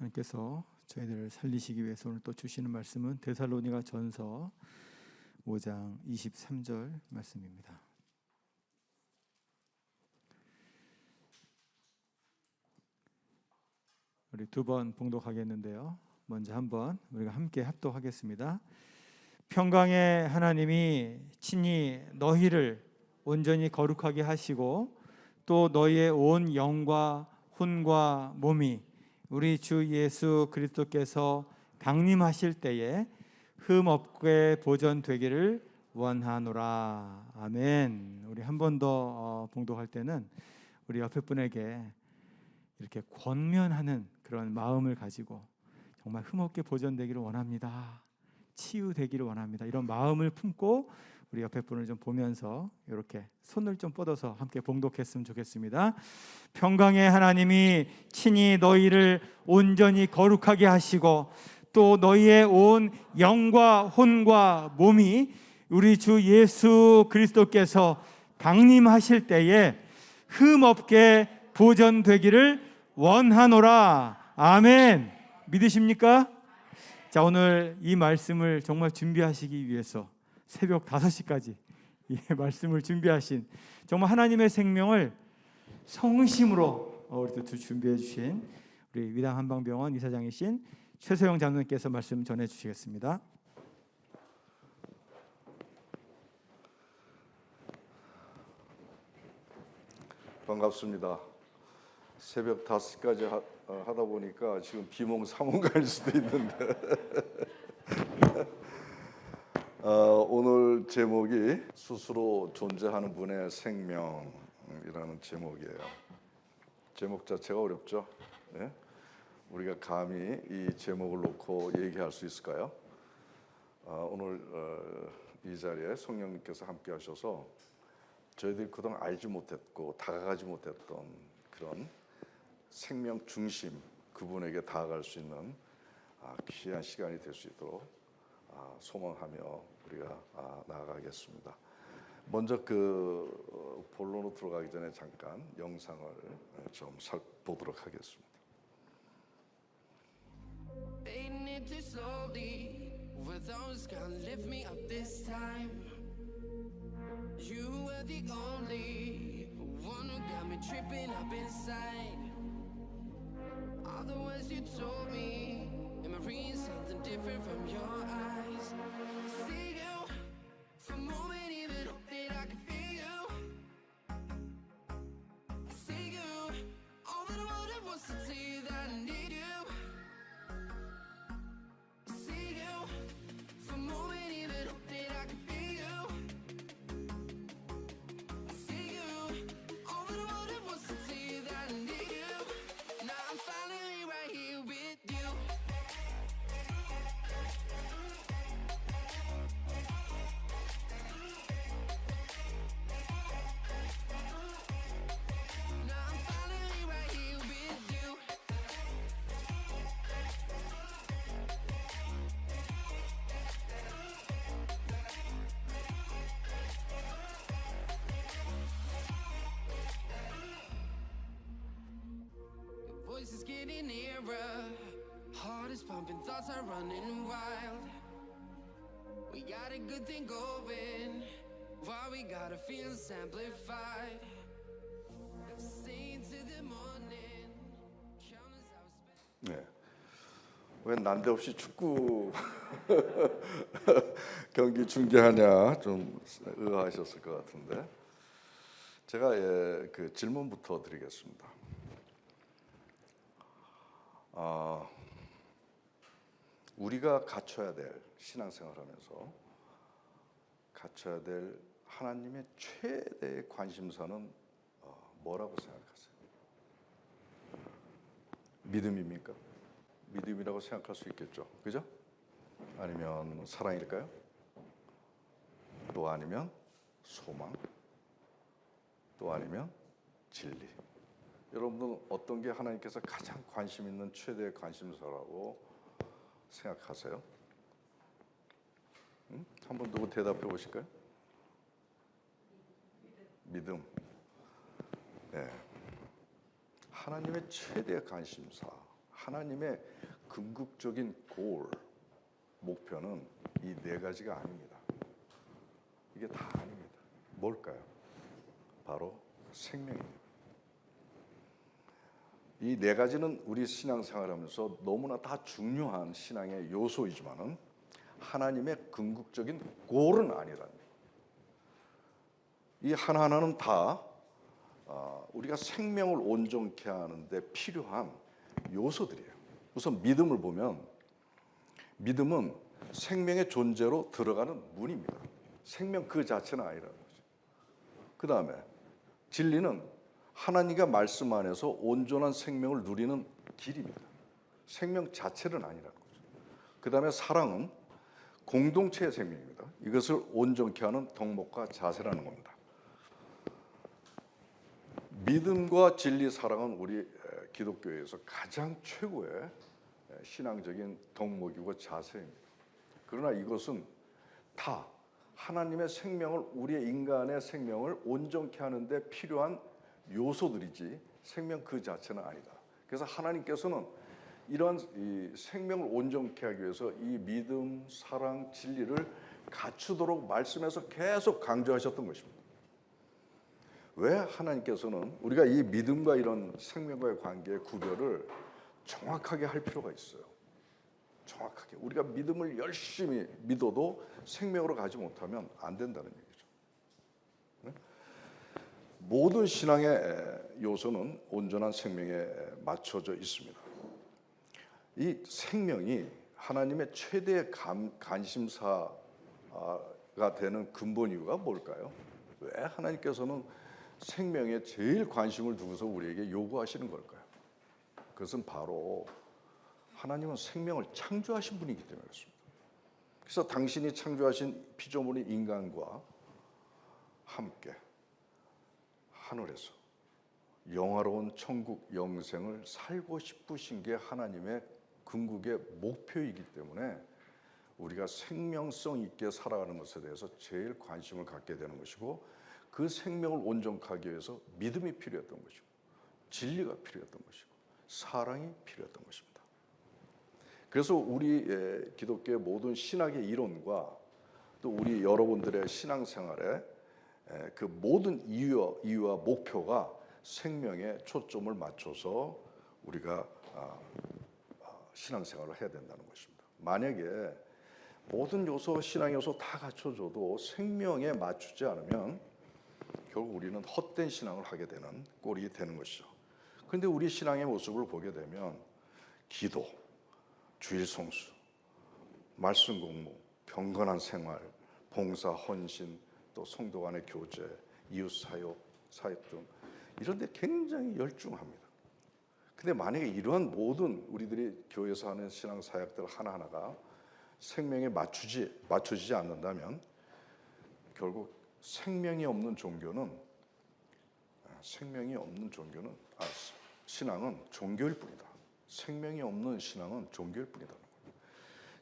하나님께서 저희들을 살리시기 위해서 오늘 또 주시는 말씀은 데살로니가 전서 5장 23절 말씀입니다. 우리 두 번 봉독하겠는데요. 먼저 한번 우리가 함께 합독하겠습니다. 평강의 하나님이 친히 너희를 온전히 거룩하게 하시고 또 너희의 온 영과 혼과 몸이 우리 주 예수 그리스도께서 강림하실 때에 흠 없게 보존되기를 원하노라. 아멘. 우리 한 번 더 봉독할 때는 우리 옆에 분에게 이렇게 권면하는 그런 마음을 가지고 정말 흠없게 보존되기를 원합니다. 치유되기를 원합니다. 이런 마음을 품고 우리 옆에 분을 좀 보면서 이렇게 손을 좀 뻗어서 함께 봉독했으면 좋겠습니다. 평강의 하나님이 친히 너희를 온전히 거룩하게 하시고 또 너희의 온 영과 혼과 몸이 우리 주 예수 그리스도께서 강림하실 때에 흠 없게 보존되기를 원하노라. 아멘. 믿으십니까? 자, 오늘 이 말씀을 정말 준비하시기 위해서 새벽 5시까지 이 말씀을 준비하신 정말 하나님의 생명을 성심으로 우리 준비해 주신 우리 위당 한방병원 이사장이신 최소영 장로님께서 말씀 전해 주시겠습니다. 반갑습니다. 새벽 5시까지 하다 보니까 지금 비몽사몽갈 수도 있는데 오늘 제목이 스스로 존재하는 분의 생명이라는 제목이에요. 제목 자체가 어렵죠? 네? 우리가 감히 이 제목을 놓고 얘기할 수 있을까요? 오늘 이 자리에 성령님께서 함께 하셔서 저희들이 그동안 알지 못했고 다가가지 못했던 그런 생명 중심 그분에게 다가갈 수 있는 귀한 시간이 될 수 있도록 소망하며 우리가 나아가겠습니다. 먼저 그 본론으로 들어가기 전에 잠깐 영상을 좀 보도록 하겠습니다. You were the only one who got me tripping up inside. All the words you told me, am I reading something different from your eyes? See you for a moment, even hope that I could feel you. I see you, all that I wanted was to tell you that I need you. I see you for a moment, even hope that I could feel you. I see you, all that I wanted was to tell you that I need you. Now I'm finally right here with you. Now I'm finally right here with you. Your voice is getting nearer, heart is pumping, thoughts are running wild. We got a good thing going, why we gotta feel amplified. Sing to the morning, countless hours spent. 네. 왜 난데없이 축구 경기 중계하냐 좀 의아하셨을 것 같은데 제가 그 질문부터 드리겠습니다. 우리가 갖춰야 될 신앙생활하면서 갖춰야 될 하나님의 최대의 관심사는 뭐라고 생각하세요? 믿음입니까? 믿음이라고 생각할 수 있겠죠, 그죠? 아니면 사랑일까요? 또 아니면 소망? 또 아니면 진리? 여러분들은 어떤 게 하나님께서 가장 관심 있는 최대의 관심사라고 생각하세요? 한번 누구 대답해 보실까요? 믿음. 네. 하나님의 최대 관심사, 하나님의 궁극적인 골, 목표는 이 네 가지가 아닙니다. 이게 다 아닙니다. 뭘까요? 바로 생명입니다. 이 네 가지는 우리 신앙생활하면서 너무나 다 중요한 신앙의 요소이지만은 하나님의 궁극적인 골은 아니라는 이 하나하나는 다 우리가 생명을 온전케 하는데 필요한 요소들이에요. 우선 믿음을 보면 믿음은 생명의 존재로 들어가는 문입니다. 생명 그 자체는 아니라는 거죠. 그 다음에 진리는 하나님과 말씀 안에서 온전한 생명을 누리는 길입니다. 생명 자체는 아니라는 거죠. 그 다음에 사랑은 공동체의 생명입니다. 이것을 온전케 하는 덕목과 자세라는 겁니다. 믿음과 진리, 사랑은 우리 기독교에서 가장 최고의 신앙적인 덕목이고 자세입니다. 그러나 이것은 다 하나님의 생명을, 우리의 인간의 생명을 온전케 하는데 필요한 요소들이지 생명 그 자체는 아니다. 그래서 하나님께서는 이러한 이 생명을 온전케 하기 위해서 이 믿음, 사랑, 진리를 갖추도록 말씀에서 계속 강조하셨던 것입니다. 왜 하나님께서는 우리가 이 믿음과 이런 생명과의 관계의 구별을 정확하게 할 필요가 있어요. 정확하게. 우리가 믿음을 열심히 믿어도 생명으로 가지 못하면 안 된다는 얘기죠. 네? 모든 신앙의 요소는 온전한 생명에 맞춰져 있습니다. 이 생명이 하나님의 최대 관심사가 되는 근본 이유가 뭘까요? 왜 하나님께서는 생명에 제일 관심을 두고서 우리에게 요구하시는 걸까요? 그것은 바로 하나님은 생명을 창조하신 분이기 때문에 그렇습니다. 그래서 당신이 창조하신 피조물인 인간과 함께 하늘에서 영화로운 천국 영생을 살고 싶으신 게 하나님의 궁극의 목표이기 때문에 우리가 생명성 있게 살아가는 것에 대해서 제일 관심을 갖게 되는 것이고, 그 생명을 온전하게 하기 위해서 믿음이 필요했던 것이고, 진리가 필요했던 것이고, 사랑이 필요했던 것입니다. 그래서 우리 기독교의 모든 신학의 이론과 또 우리 여러분들의 신앙생활의 그 모든 이유와 목표가 생명에 초점을 맞춰서 우리가 신앙생활을 해야 된다는 것입니다. 만약에 모든 요소, 신앙 요소 다 갖춰줘도 생명에 맞추지 않으면 결국 우리는 헛된 신앙을 하게 되는 꼴이 되는 것이죠. 그런데 우리 신앙의 모습을 보게 되면 기도, 주일 성수, 말씀 공부, 경건한 생활, 봉사, 헌신, 또 성도 간의 교제, 이웃 사역 등 이런 데 굉장히 열중합니다. 근데 만약에 이러한 모든 우리들이 교회에서 하는 신앙 사역들 하나하나가 생명에 맞춰지지 않는다면 결국 신앙이 없는 종교는 신앙은 종교일 뿐이다. 생명이 없는 신앙은 종교일 뿐이다.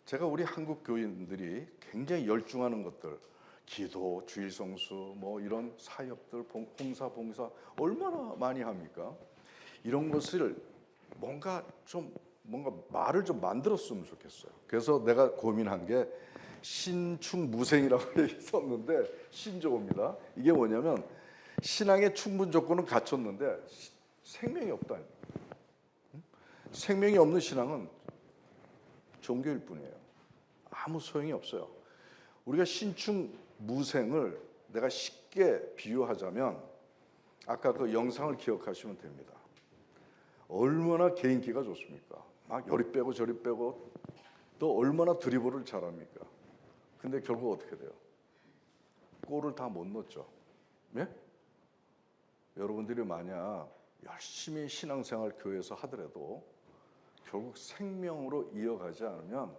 제가 우리 한국 교인들이 굉장히 열중하는 것들, 기도, 주일 성수, 뭐 이런 사역들, 봉사 얼마나 많이 합니까? 이런 것을 뭔가 말을 좀 만들었으면 좋겠어요. 그래서 내가 고민한 게 신충무생이라고 있었는데 신조어입니다. 이게 뭐냐면 신앙의 충분 조건은 갖췄는데 생명이 없다. 생명이 없는 신앙은 종교일 뿐이에요. 아무 소용이 없어요. 우리가 신충무생을 내가 쉽게 비유하자면 아까 그 영상을 기억하시면 됩니다. 얼마나 개인기가 좋습니까? 막 요리 빼고 저리 빼고 또 얼마나 드리블을 잘합니까? 근데 결국 어떻게 돼요? 골을 다 못 넣었죠. 네? 여러분들이 만약 열심히 신앙생활 교회에서 하더라도 결국 생명으로 이어가지 않으면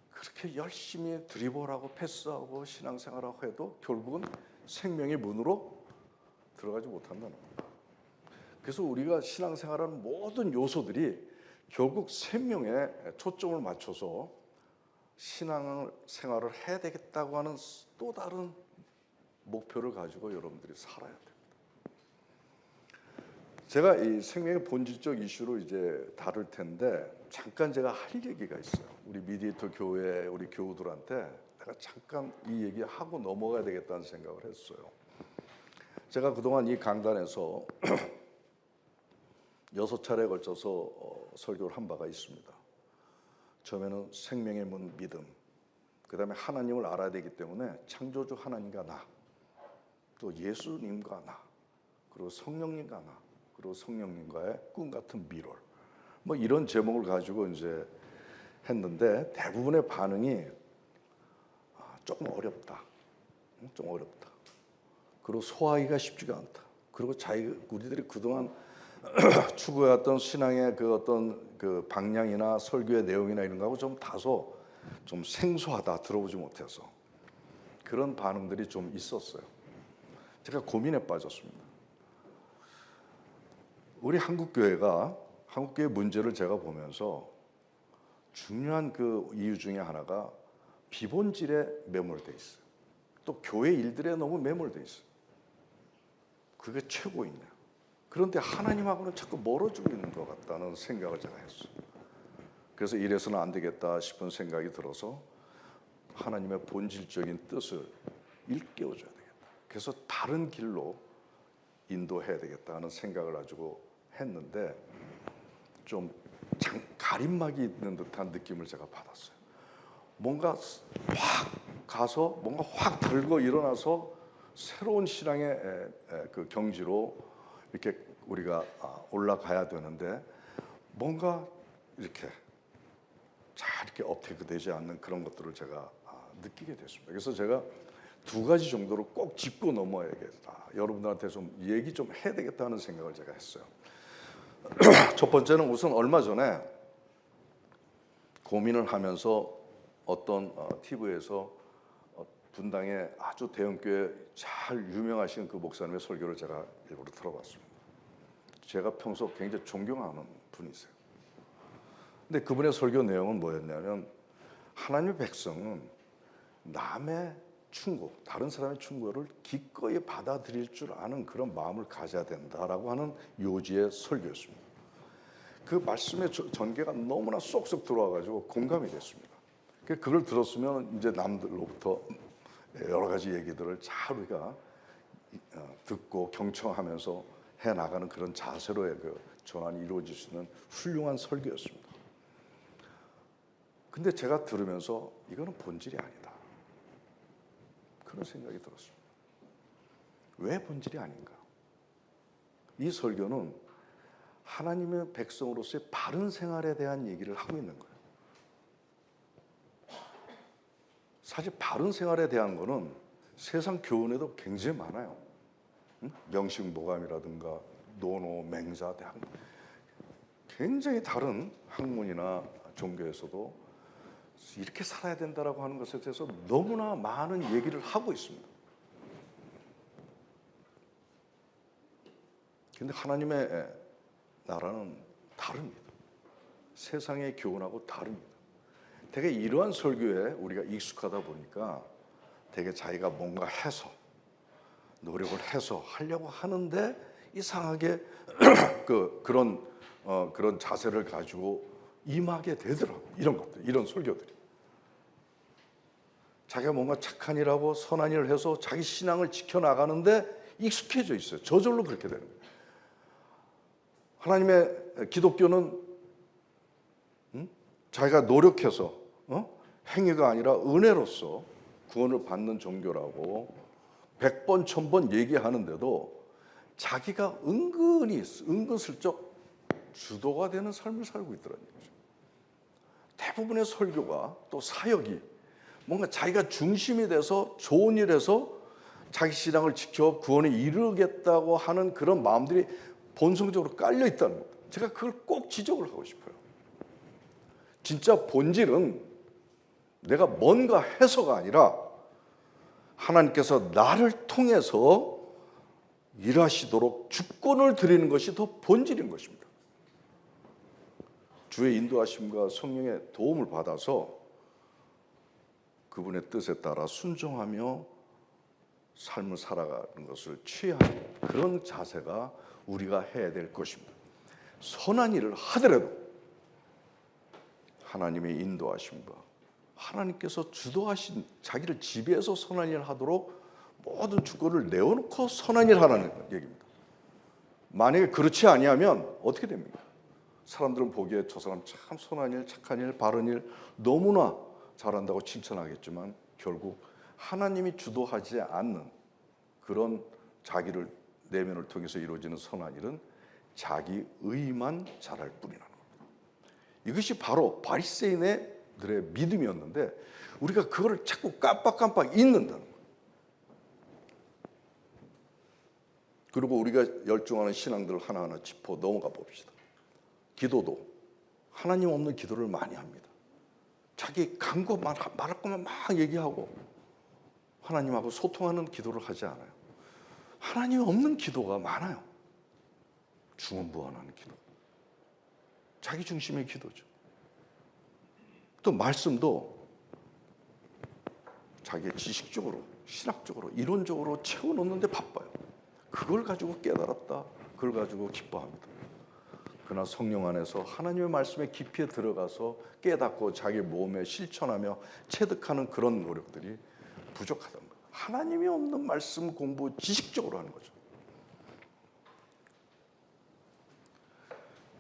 그렇게 열심히 드리블하고 패스하고 신앙생활하고 해도 결국은 생명의 문으로 들어가지 못한다는 겁니다. 그래서 우리가 신앙생활하는 모든 요소들이 결국 생명에 초점을 맞춰서 신앙생활을 해야 되겠다고 하는 또 다른 목표를 가지고 여러분들이 살아야 됩니다. 제가 이 생명의 본질적 이슈로 이제 다룰 텐데 잠깐 제가 할 얘기가 있어요. 우리 미디에이터 교회 우리 교우들한테 내가 잠깐 이 얘기 하고 넘어가야 되겠다는 생각을 했어요. 제가 그동안 이 강단에서 6차례에 걸쳐서 설교를 한 바가 있습니다. 처음에는 생명의 문 믿음, 그 다음에 하나님을 알아야 되기 때문에 창조주 하나님과 나, 또 예수님과 나, 그리고 성령님과 나, 그리고 성령님과의 꿈 같은 미럴, 뭐 이런 제목을 가지고 이제 했는데 대부분의 반응이 조금 어렵다, 좀 어렵다, 그리고 소화하기가 쉽지가 않다. 그리고 우리들이 그동안 추구해왔던 신앙의 그 어떤 그 방향이나 설교의 내용이나 이런 거하고 좀 다소 좀 생소하다, 들어보지 못해서 그런 반응들이 좀 있었어요. 제가 고민에 빠졌습니다. 우리 한국교회 문제를 제가 보면서 중요한 그 이유 중에 하나가 비본질에 매몰돼 있어요. 또 교회 일들에 너무 매몰돼 있어요. 그게 최고이냐. 그런데 하나님하고는 자꾸 멀어지고 있는 것 같다는 생각을 제가 했어요. 그래서 이래서는 안 되겠다 싶은 생각이 들어서 하나님의 본질적인 뜻을 일깨워줘야 되겠다. 그래서 다른 길로 인도해야 되겠다는 생각을 가지고 했는데 좀 가림막이 있는 듯한 느낌을 제가 받았어요. 뭔가 확 가서 뭔가 확 들고 일어나서 새로운 신앙의 그 경지로 이렇게 우리가 올라가야 되는데 뭔가 이렇게 잘 이렇게 업테이크 되지 않는 그런 것들을 제가 느끼게 됐습니다. 그래서 제가 2가지 정도로 꼭 짚고 넘어야겠다. 여러분들한테 좀 얘기 좀 해야 되겠다는 생각을 제가 했어요. 첫 번째는 우선 얼마 전에 고민을 하면서 어떤 TV에서 분당의 아주 대형교회 잘 유명하신 그 목사님의 설교를 제가 일부러 들어봤습니다. 제가 평소 굉장히 존경하는 분이세요. 근데 그분의 설교 내용은 뭐였냐면 하나님의 백성은 남의 충고, 다른 사람의 충고를 기꺼이 받아들일 줄 아는 그런 마음을 가져야 된다라고 하는 요지의 설교였습니다. 그 말씀의 전개가 너무나 쏙쏙 들어와가지고 공감이 됐습니다. 그걸 들었으면 이제 남들로부터 여러 가지 얘기들을 잘 우리가 듣고 경청하면서 해 나가는 그런 자세로의 그 전환이 이루어질 수 있는 훌륭한 설교였습니다. 근데 제가 들으면서 이거는 본질이 아니다, 그런 생각이 들었습니다. 왜 본질이 아닌가? 이 설교는 하나님의 백성으로서의 바른 생활에 대한 얘기를 하고 있는 거예요. 사실 바른 생활에 대한 거는 세상 교훈에도 굉장히 많아요. 명식모감이라든가 노노, 맹자, 대학, 굉장히 다른 학문이나 종교에서도 이렇게 살아야 된다라고 하는 것에 대해서 너무나 많은 얘기를 하고 있습니다. 그런데 하나님의 나라는 다릅니다. 세상의 교훈하고 다릅니다. 되게 이러한 설교에 우리가 익숙하다 보니까 되게 자기가 뭔가 해서 노력을 해서 하려고 하는데 이상하게 그런 자세를 가지고 임하게 되더라고요. 이런 것들, 이런 설교들이. 자기가 뭔가 착한 일하고 선한 일을 해서 자기 신앙을 지켜나가는데 익숙해져 있어요. 저절로 그렇게 되는 거예요. 하나님의 기독교는 자기가 노력해서 행위가 아니라 은혜로서 구원을 받는 종교라고 100번 1000번 얘기하는데도 자기가 은근슬쩍 주도가 되는 삶을 살고 있더라는 거죠. 대부분의 설교가 또 사역이 뭔가 자기가 중심이 돼서 좋은 일에서 자기 신앙을 지켜 구원에 이르겠다고 하는 그런 마음들이 본성적으로 깔려 있다는 겁니다. 제가 그걸 꼭 지적을 하고 싶어요. 진짜 본질은 내가 뭔가 해서가 아니라 하나님께서 나를 통해서 일하시도록 주권을 드리는 것이 더 본질인 것입니다. 주의 인도하심과 성령의 도움을 받아서 그분의 뜻에 따라 순종하며 삶을 살아가는 것을 취하는 그런 자세가 우리가 해야 될 것입니다. 선한 일을 하더라도 하나님의 인도하심과 하나님께서 주도하신 자기를 지배해서 선한 일을 하도록 모든 주권을 내어놓고 선한 일을 하라는 얘기입니다. 만약에 그렇지 아니하면 어떻게 됩니까? 사람들은 보기에 저 사람 참 선한 일, 착한 일, 바른 일 너무나 잘한다고 칭찬하겠지만 결국 하나님이 주도하지 않는 그런 자기를 내면을 통해서 이루어지는 선한 일은 자기 의만 잘할 뿐이라는 겁니다. 이것이 바로 바리새인들의 믿음이었는데 우리가 그거를 자꾸 깜빡깜빡 잊는다는 거예요. 그리고 우리가 열중하는 신앙들을 하나하나 짚어 넘어가 봅시다. 기도도 하나님 없는 기도를 많이 합니다. 자기 간고 말할 것만 막 얘기하고 하나님하고 소통하는 기도를 하지 않아요. 하나님 없는 기도가 많아요. 중언부언하는 기도, 자기 중심의 기도죠. 또 말씀도 자기 지식적으로, 신학적으로, 이론적으로 채워놓는데 바빠요. 그걸 가지고 깨달았다, 그걸 가지고 기뻐합니다. 그러나 성령 안에서 하나님의 말씀에 깊이 들어가서 깨닫고 자기 몸에 실천하며 체득하는 그런 노력들이 부족하다는 거예요. 하나님이 없는 말씀 공부 지식적으로 하는 거죠.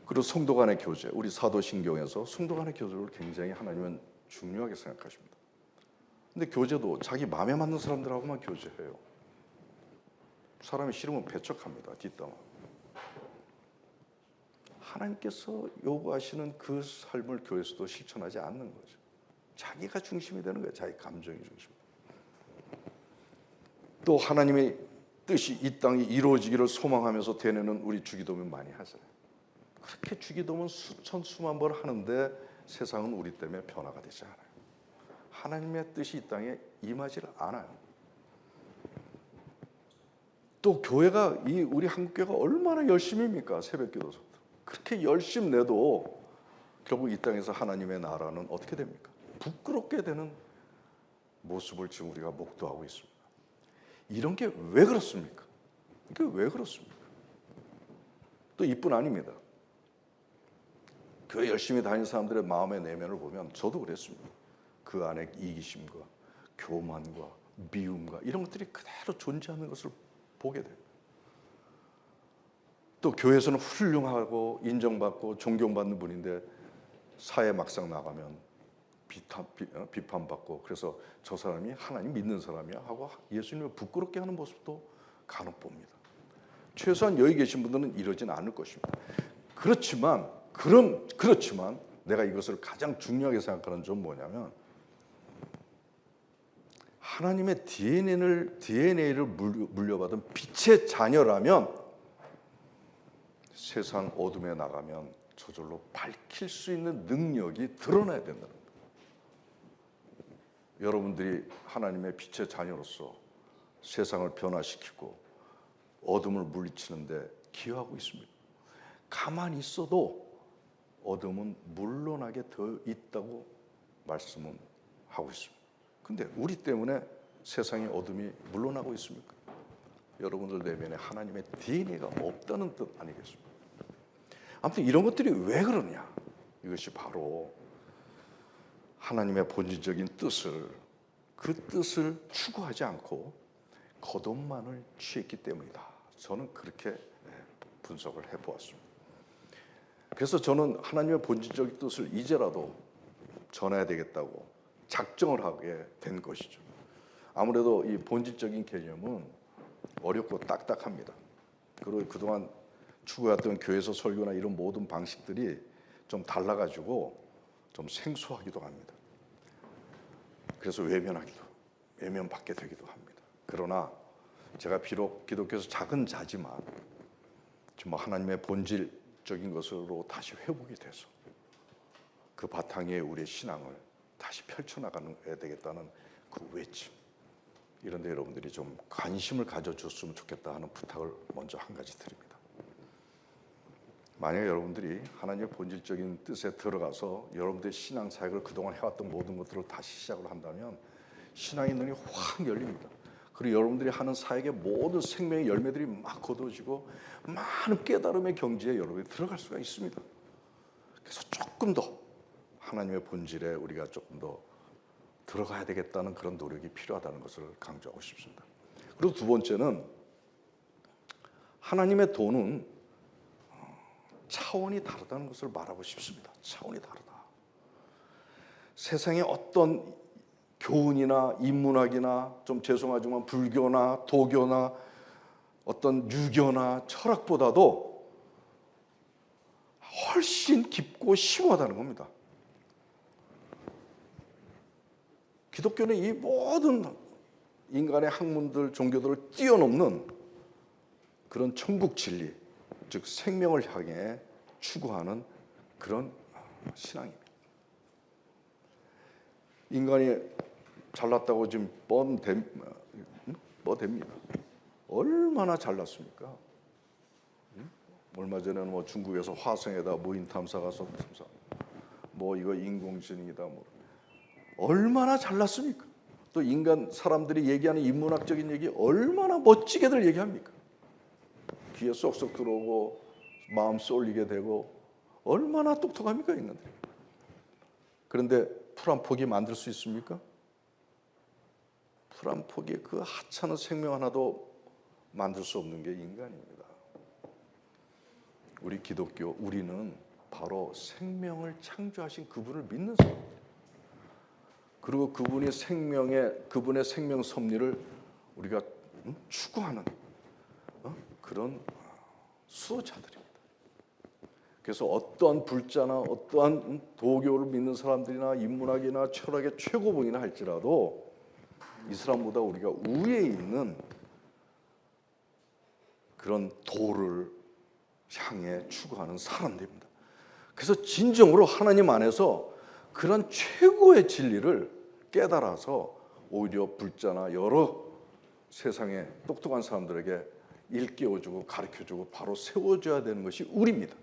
그리고 성도 간의 교제, 우리 사도신경에서 성도 간의 교제를 굉장히 하나님은 중요하게 생각하십니다. 근데 교제도 자기 마음에 맞는 사람들하고만 교제해요. 사람이 싫으면 배척합니다. 뒷담화. 하나님께서 요구하시는 그 삶을 교회에서도 실천하지 않는 거죠. 자기가 중심이 되는 거예요. 자기 감정이 중심. 또 하나님의 뜻이 이 땅에 이루어지기를 소망하면서 되뇌는 우리 주기도문 많이 하잖아요. 그렇게 주기도문 수천 수만 번 하는데 세상은 우리 때문에 변화가 되지 않아요. 하나님의 뜻이 이 땅에 임하지를 않아요. 또 교회가 우리 한국교회가 얼마나 열심입니까? 새벽기도 그렇게 열심 내도 결국 이 땅에서 하나님의 나라는 어떻게 됩니까? 부끄럽게 되는 모습을 지금 우리가 목도하고 있습니다. 이런 게 왜 그렇습니까? 이게 왜 그렇습니까? 또 이뿐 아닙니다. 교회 열심히 다니는 사람들의 마음의 내면을 보면 저도 그랬습니다. 그 안에 이기심과 교만과 미움과 이런 것들이 그대로 존재하는 것을 보게 돼요. 또 교회에서는 훌륭하고 인정받고 존경받는 분인데 사회 막상 나가면 비판받고 그래서 저 사람이 하나님 믿는 사람이야 하고 예수님을 부끄럽게 하는 모습도 간혹 봅니다. 최소한 여기 계신 분들은 이러진 않을 것입니다. 그렇지만 내가 이것을 가장 중요하게 생각하는 점은 뭐냐면 하나님의 DNA를 물려받은 빛의 자녀라면 세상 어둠에 나가면 저절로 밝힐 수 있는 능력이 드러나야 된다는 거예요. 여러분들이 하나님의 빛의 자녀로서 세상을 변화시키고 어둠을 물리치는데 기여하고 있습니다. 가만히 있어도 어둠은 물러나게 더 있다고 말씀은 하고 있습니다. 근데 우리 때문에 세상의 어둠이 물러나고 있습니까? 여러분들 내면에 하나님의 DNA가 없다는 뜻 아니겠습니까? 아무튼 이런 것들이 왜 그러냐? 이것이 바로 하나님의 본질적인 그 뜻을 추구하지 않고 겉옷만을 취했기 때문이다. 저는 그렇게 분석을 해보았습니다. 그래서 저는 하나님의 본질적인 뜻을 이제라도 전해야 되겠다고 작정을 하게 된 것이죠. 아무래도 이 본질적인 개념은 어렵고 딱딱합니다. 그리고 그동안 추구했던 교회에서 설교나 이런 모든 방식들이 좀 달라가지고 좀 생소하기도 합니다. 그래서 외면받게 되기도 합니다. 그러나 제가 비록 기독교에서 작은 자지만 정말 하나님의 본질적인 것으로 다시 회복이 돼서 그 바탕에 우리의 신앙을 다시 펼쳐나가야 되겠다는 그 외침, 이런데 여러분들이 좀 관심을 가져줬으면 좋겠다 하는 부탁을 먼저 한 가지 드립니다. 만약에 여러분들이 하나님의 본질적인 뜻에 들어가서 여러분들의 신앙 사역을 그동안 해왔던 모든 것들을 다시 시작을 한다면 신앙의 눈이 확 열립니다. 그리고 여러분들이 하는 사역의 모든 생명의 열매들이 막 거두어지고 많은 깨달음의 경지에 여러분이 들어갈 수가 있습니다. 그래서 조금 더 하나님의 본질에 우리가 조금 더 들어가야 되겠다는 그런 노력이 필요하다는 것을 강조하고 싶습니다. 그리고 두 번째는 하나님의 도는 차원이 다르다는 것을 말하고 싶습니다. 차원이 다르다. 세상의 어떤 교훈이나 인문학이나 좀 죄송하지만 불교나 도교나 어떤 유교나 철학보다도 훨씬 깊고 심오하다는 겁니다. 기독교는 이 모든 인간의 학문들, 종교들을 뛰어넘는 그런 천국 진리, 즉 생명을 향해 추구하는 그런 신앙입니다. 인간이 잘났다고 지금 뻔됩니다. 얼마나 잘났습니까? 얼마 전에는 뭐 중국에서 화성에다 무인 탐사 가서 탐사, 뭐 이거 인공지능이다, 뭐 얼마나 잘났습니까? 또 인간 사람들이 얘기하는 인문학적인 얘기 얼마나 멋지게들 얘기합니까? 귀에 쏙쏙 들어오고 마음 쏠리게 되고 얼마나 똑똑합니까 인간들이? 그런데 풀 한 포기 만들 수 있습니까? 풀 한 포기에 그 하찮은 생명 하나도 만들 수 없는 게 인간입니다. 우리 기독교, 우리는 바로 생명을 창조하신 그분을 믿는 사람입니다. 그리고 그분의 생명 섭리를 우리가 추구하는 그런 수호자들입니다. 그래서 어떠한 불자나 어떠한 도교를 믿는 사람들이나 인문학이나 철학의 최고봉이나 할지라도 이 사람보다 우리가 우위에 있는 그런 도를 향해 추구하는 사람들입니다. 그래서 진정으로 하나님 안에서 그런 최고의 진리를 깨달아서 오히려 불자나 여러 세상의 똑똑한 사람들에게 일깨워주고 가르쳐주고 바로 세워줘야 되는 것이 우리입니다.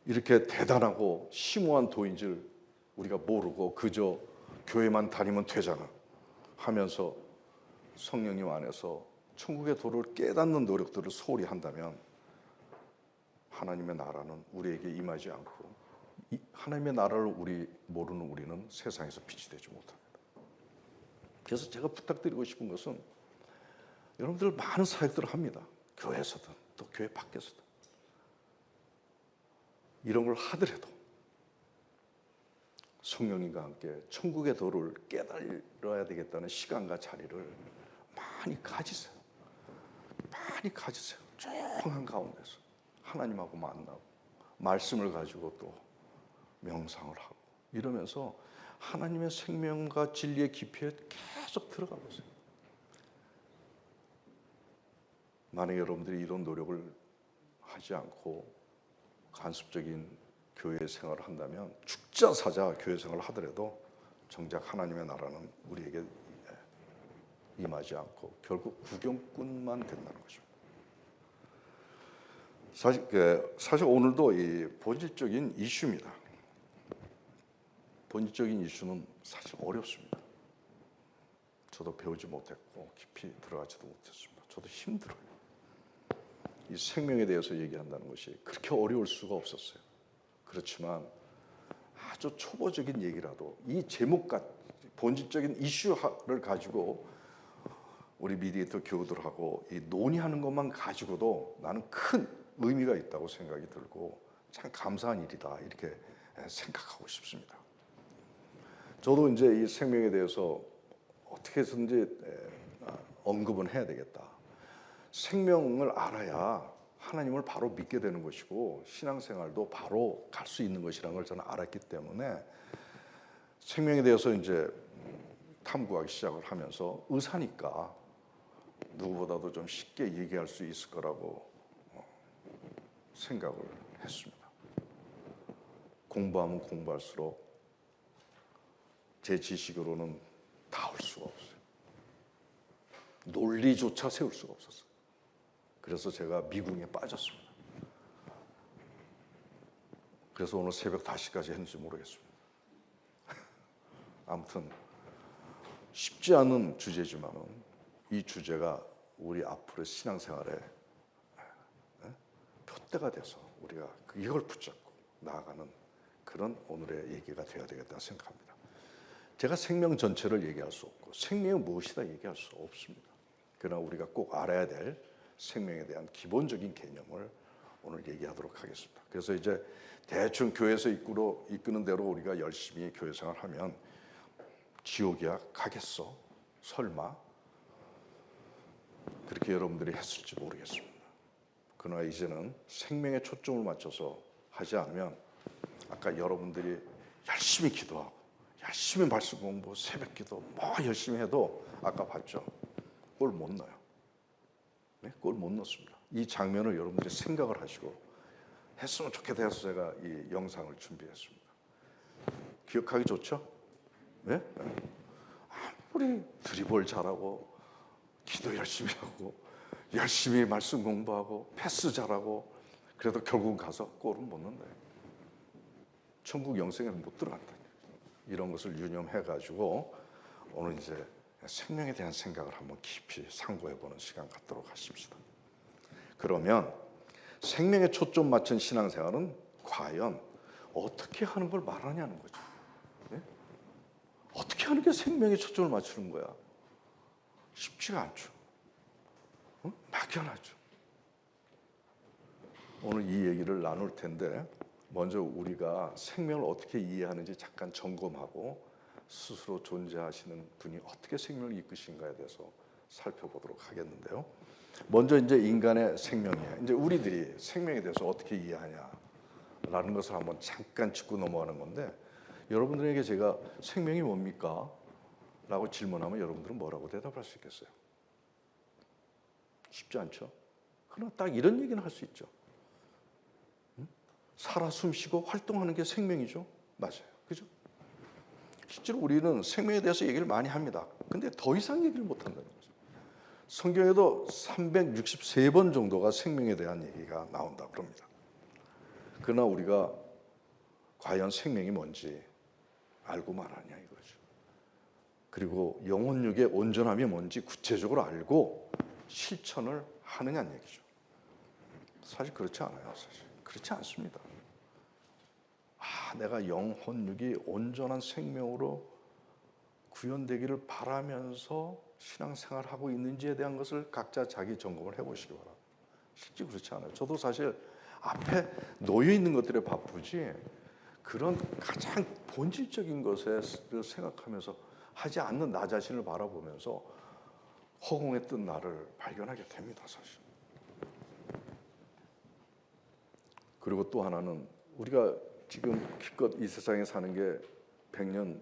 이렇게 대단하고 심오한 도인 줄 우리가 모르고 그저 교회만 다니면 되잖아 하면서 성령님 안에서 천국의 도를 깨닫는 노력들을 소홀히 한다면 하나님의 나라는 우리에게 임하지 않고 하나님의 나라를 모르는 우리는 세상에서 빛이 되지 못합니다. 그래서 제가 부탁드리고 싶은 것은 여러분들 많은 사역들을 합니다. 교회에서든 또 교회 밖에서든. 이런 걸 하더라도 성령님과 함께 천국의 도를 깨달아야 되겠다는 시간과 자리를 많이 가지세요. 많이 가지세요. 조용한 가운데서 하나님하고 만나고 말씀을 가지고 또 명상을 하고 이러면서 하나님의 생명과 진리의 깊이에 계속 들어가 보세요. 만약에 여러분들이 이런 노력을 하지 않고 간섭적인 교회 생활을 한다면 죽자 사자 교회 생활을 하더라도 정작 하나님의 나라는 우리에게 임하지 않고 결국 구경꾼만 된다는 것입니다. 사실 오늘도 이 본질적인 이슈입니다. 본질적인 이슈는 사실 어렵습니다. 저도 배우지 못했고 깊이 들어가지도 못했습니다. 저도 힘들어요. 이 생명에 대해서 얘기한다는 것이 그렇게 어려울 수가 없었어요. 그렇지만 아주 초보적인 얘기라도 이 제목과 본질적인 이슈를 가지고 우리 미디에이터 교우들하고 이 논의하는 것만 가지고도 나는 큰 의미가 있다고 생각이 들고 참 감사한 일이다 이렇게 생각하고 싶습니다. 저도 이제 이 생명에 대해서 어떻게 해서든지 언급은 해야 되겠다. 생명을 알아야 하나님을 바로 믿게 되는 것이고 신앙생활도 바로 갈 수 있는 것이라는 걸 저는 알았기 때문에 생명에 대해서 이제 탐구하기 시작을 하면서 의사니까 누구보다도 좀 쉽게 얘기할 수 있을 거라고 생각을 했습니다. 공부하면 공부할수록 제 지식으로는 닿을 수가 없어요. 논리조차 세울 수가 없었어요. 그래서 제가 미궁에 빠졌습니다. 그래서 오늘 새벽 5시까지 했는지 모르겠습니다. 아무튼 쉽지 않은 주제지만은 이 주제가 우리 앞으로 신앙생활에 표대가 돼서 우리가 이걸 붙잡고 나아가는 그런 오늘의 얘기가 되어야 되겠다 생각합니다. 제가 생명 전체를 얘기할 수 없고 생명이 무엇이다 얘기할 수 없습니다. 그러나 우리가 꼭 알아야 될 생명에 대한 기본적인 개념을 오늘 얘기하도록 하겠습니다. 그래서 이제 대충 교회에서 이끄는 대로 우리가 열심히 교회 생활하면 지옥이야 가겠어? 설마? 그렇게 여러분들이 했을지 모르겠습니다. 그러나 이제는 생명에 초점을 맞춰서 하지 않으면 아까 여러분들이 열심히 기도하고 열심히 말씀 공부, 새벽 기도 뭐 열심히 해도 아까 봤죠? 골 못 넣어요. 네? 골 못 넣습니다. 이 장면을 여러분들이 생각을 하시고 했으면 좋겠다 해서 제가 이 영상을 준비했습니다. 기억하기 좋죠? 네? 아무리 드리블 잘하고 기도 열심히 하고 열심히 말씀 공부하고 패스 잘하고 그래도 결국은 가서 골은 못 넣는다. 천국 영생에는 못 들어간다. 이런 것을 유념해가지고 오늘 이제 생명에 대한 생각을 한번 깊이 상고해보는 시간 갖도록 하십시다. 그러면 생명에 초점 맞춘 신앙생활은 과연 어떻게 하는 걸 말하냐는 거죠. 네? 어떻게 하는 게 생명에 초점을 맞추는 거야? 쉽지가 않죠. 막연하죠. 오늘 이 얘기를 나눌 텐데 먼저 우리가 생명을 어떻게 이해하는지 잠깐 점검하고 스스로 존재하시는 분이 어떻게 생명을 이끄신가에 대해서 살펴보도록 하겠는데요. 먼저 이제 인간의 생명이에요. 이제 우리들이 생명에 대해서 어떻게 이해하냐라는 것을 한번 잠깐 짚고 넘어가는 건데 여러분들에게 제가 생명이 뭡니까? 라고 질문하면 여러분들은 뭐라고 대답할 수 있겠어요? 쉽지 않죠? 그러나 딱 이런 얘기는 할 수 있죠. 살아 숨쉬고 활동하는 게 생명이죠. 맞아요. 그죠? 실제로 우리는 생명에 대해서 얘기를 많이 합니다. 근데 더 이상 얘기를 못 한다는 거죠. 성경에도 363번 정도가 생명에 대한 얘기가 나온다고 그럽니다. 그러나 우리가 과연 생명이 뭔지 알고 말하냐 이거죠. 그리고 영혼육의 온전함이 뭔지 구체적으로 알고 실천을 하느냐는 얘기죠. 사실 그렇지 않아요. 사실 그렇지 않습니다. 내가 영혼육이 온전한 생명으로 구현되기를 바라면서 신앙생활하고 있는지에 대한 것을 각자 자기 점검을 해보시기 바랍니다. 실제 그렇지 않아요. 저도 사실 앞에 놓여 있는 것들에 바쁘지 그런 가장 본질적인 것을 생각하면서 하지 않는 나 자신을 바라보면서 허공에 뜬 나를 발견하게 됩니다. 사실. 그리고 또 하나는 우리가 지금 기껏 이 세상에 사는 게 100년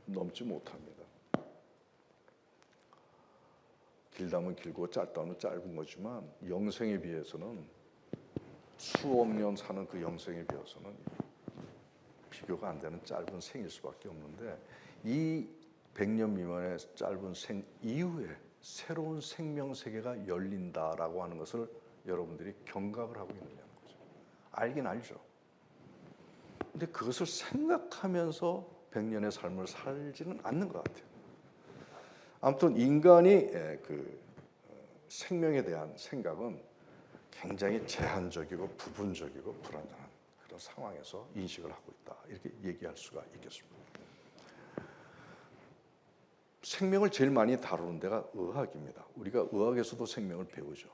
넘지 못합니다. 길다면 길고 짧다면 짧은 거지만 영생에 비해서는 수억 년 사는 그 영생에 비해서는 비교가 안 되는 짧은 생일 수밖에 없는데 이 100년 미만의 짧은 생 이후에 새로운 생명 세계가 열린다라고 하는 것을 여러분들이 경각을 하고 있느냐는 거죠. 알긴 알죠. 근데 그것을 생각하면서 100년의 삶을 살지는 않는 것 같아요. 아무튼 인간이 그 생명에 대한 생각은 굉장히 제한적이고 부분적이고 불완전한 그런 상황에서 인식을 하고 있다. 이렇게 얘기할 수가 있겠습니다. 생명을 제일 많이 다루는 데가 의학입니다. 우리가 의학에서도 생명을 배우죠.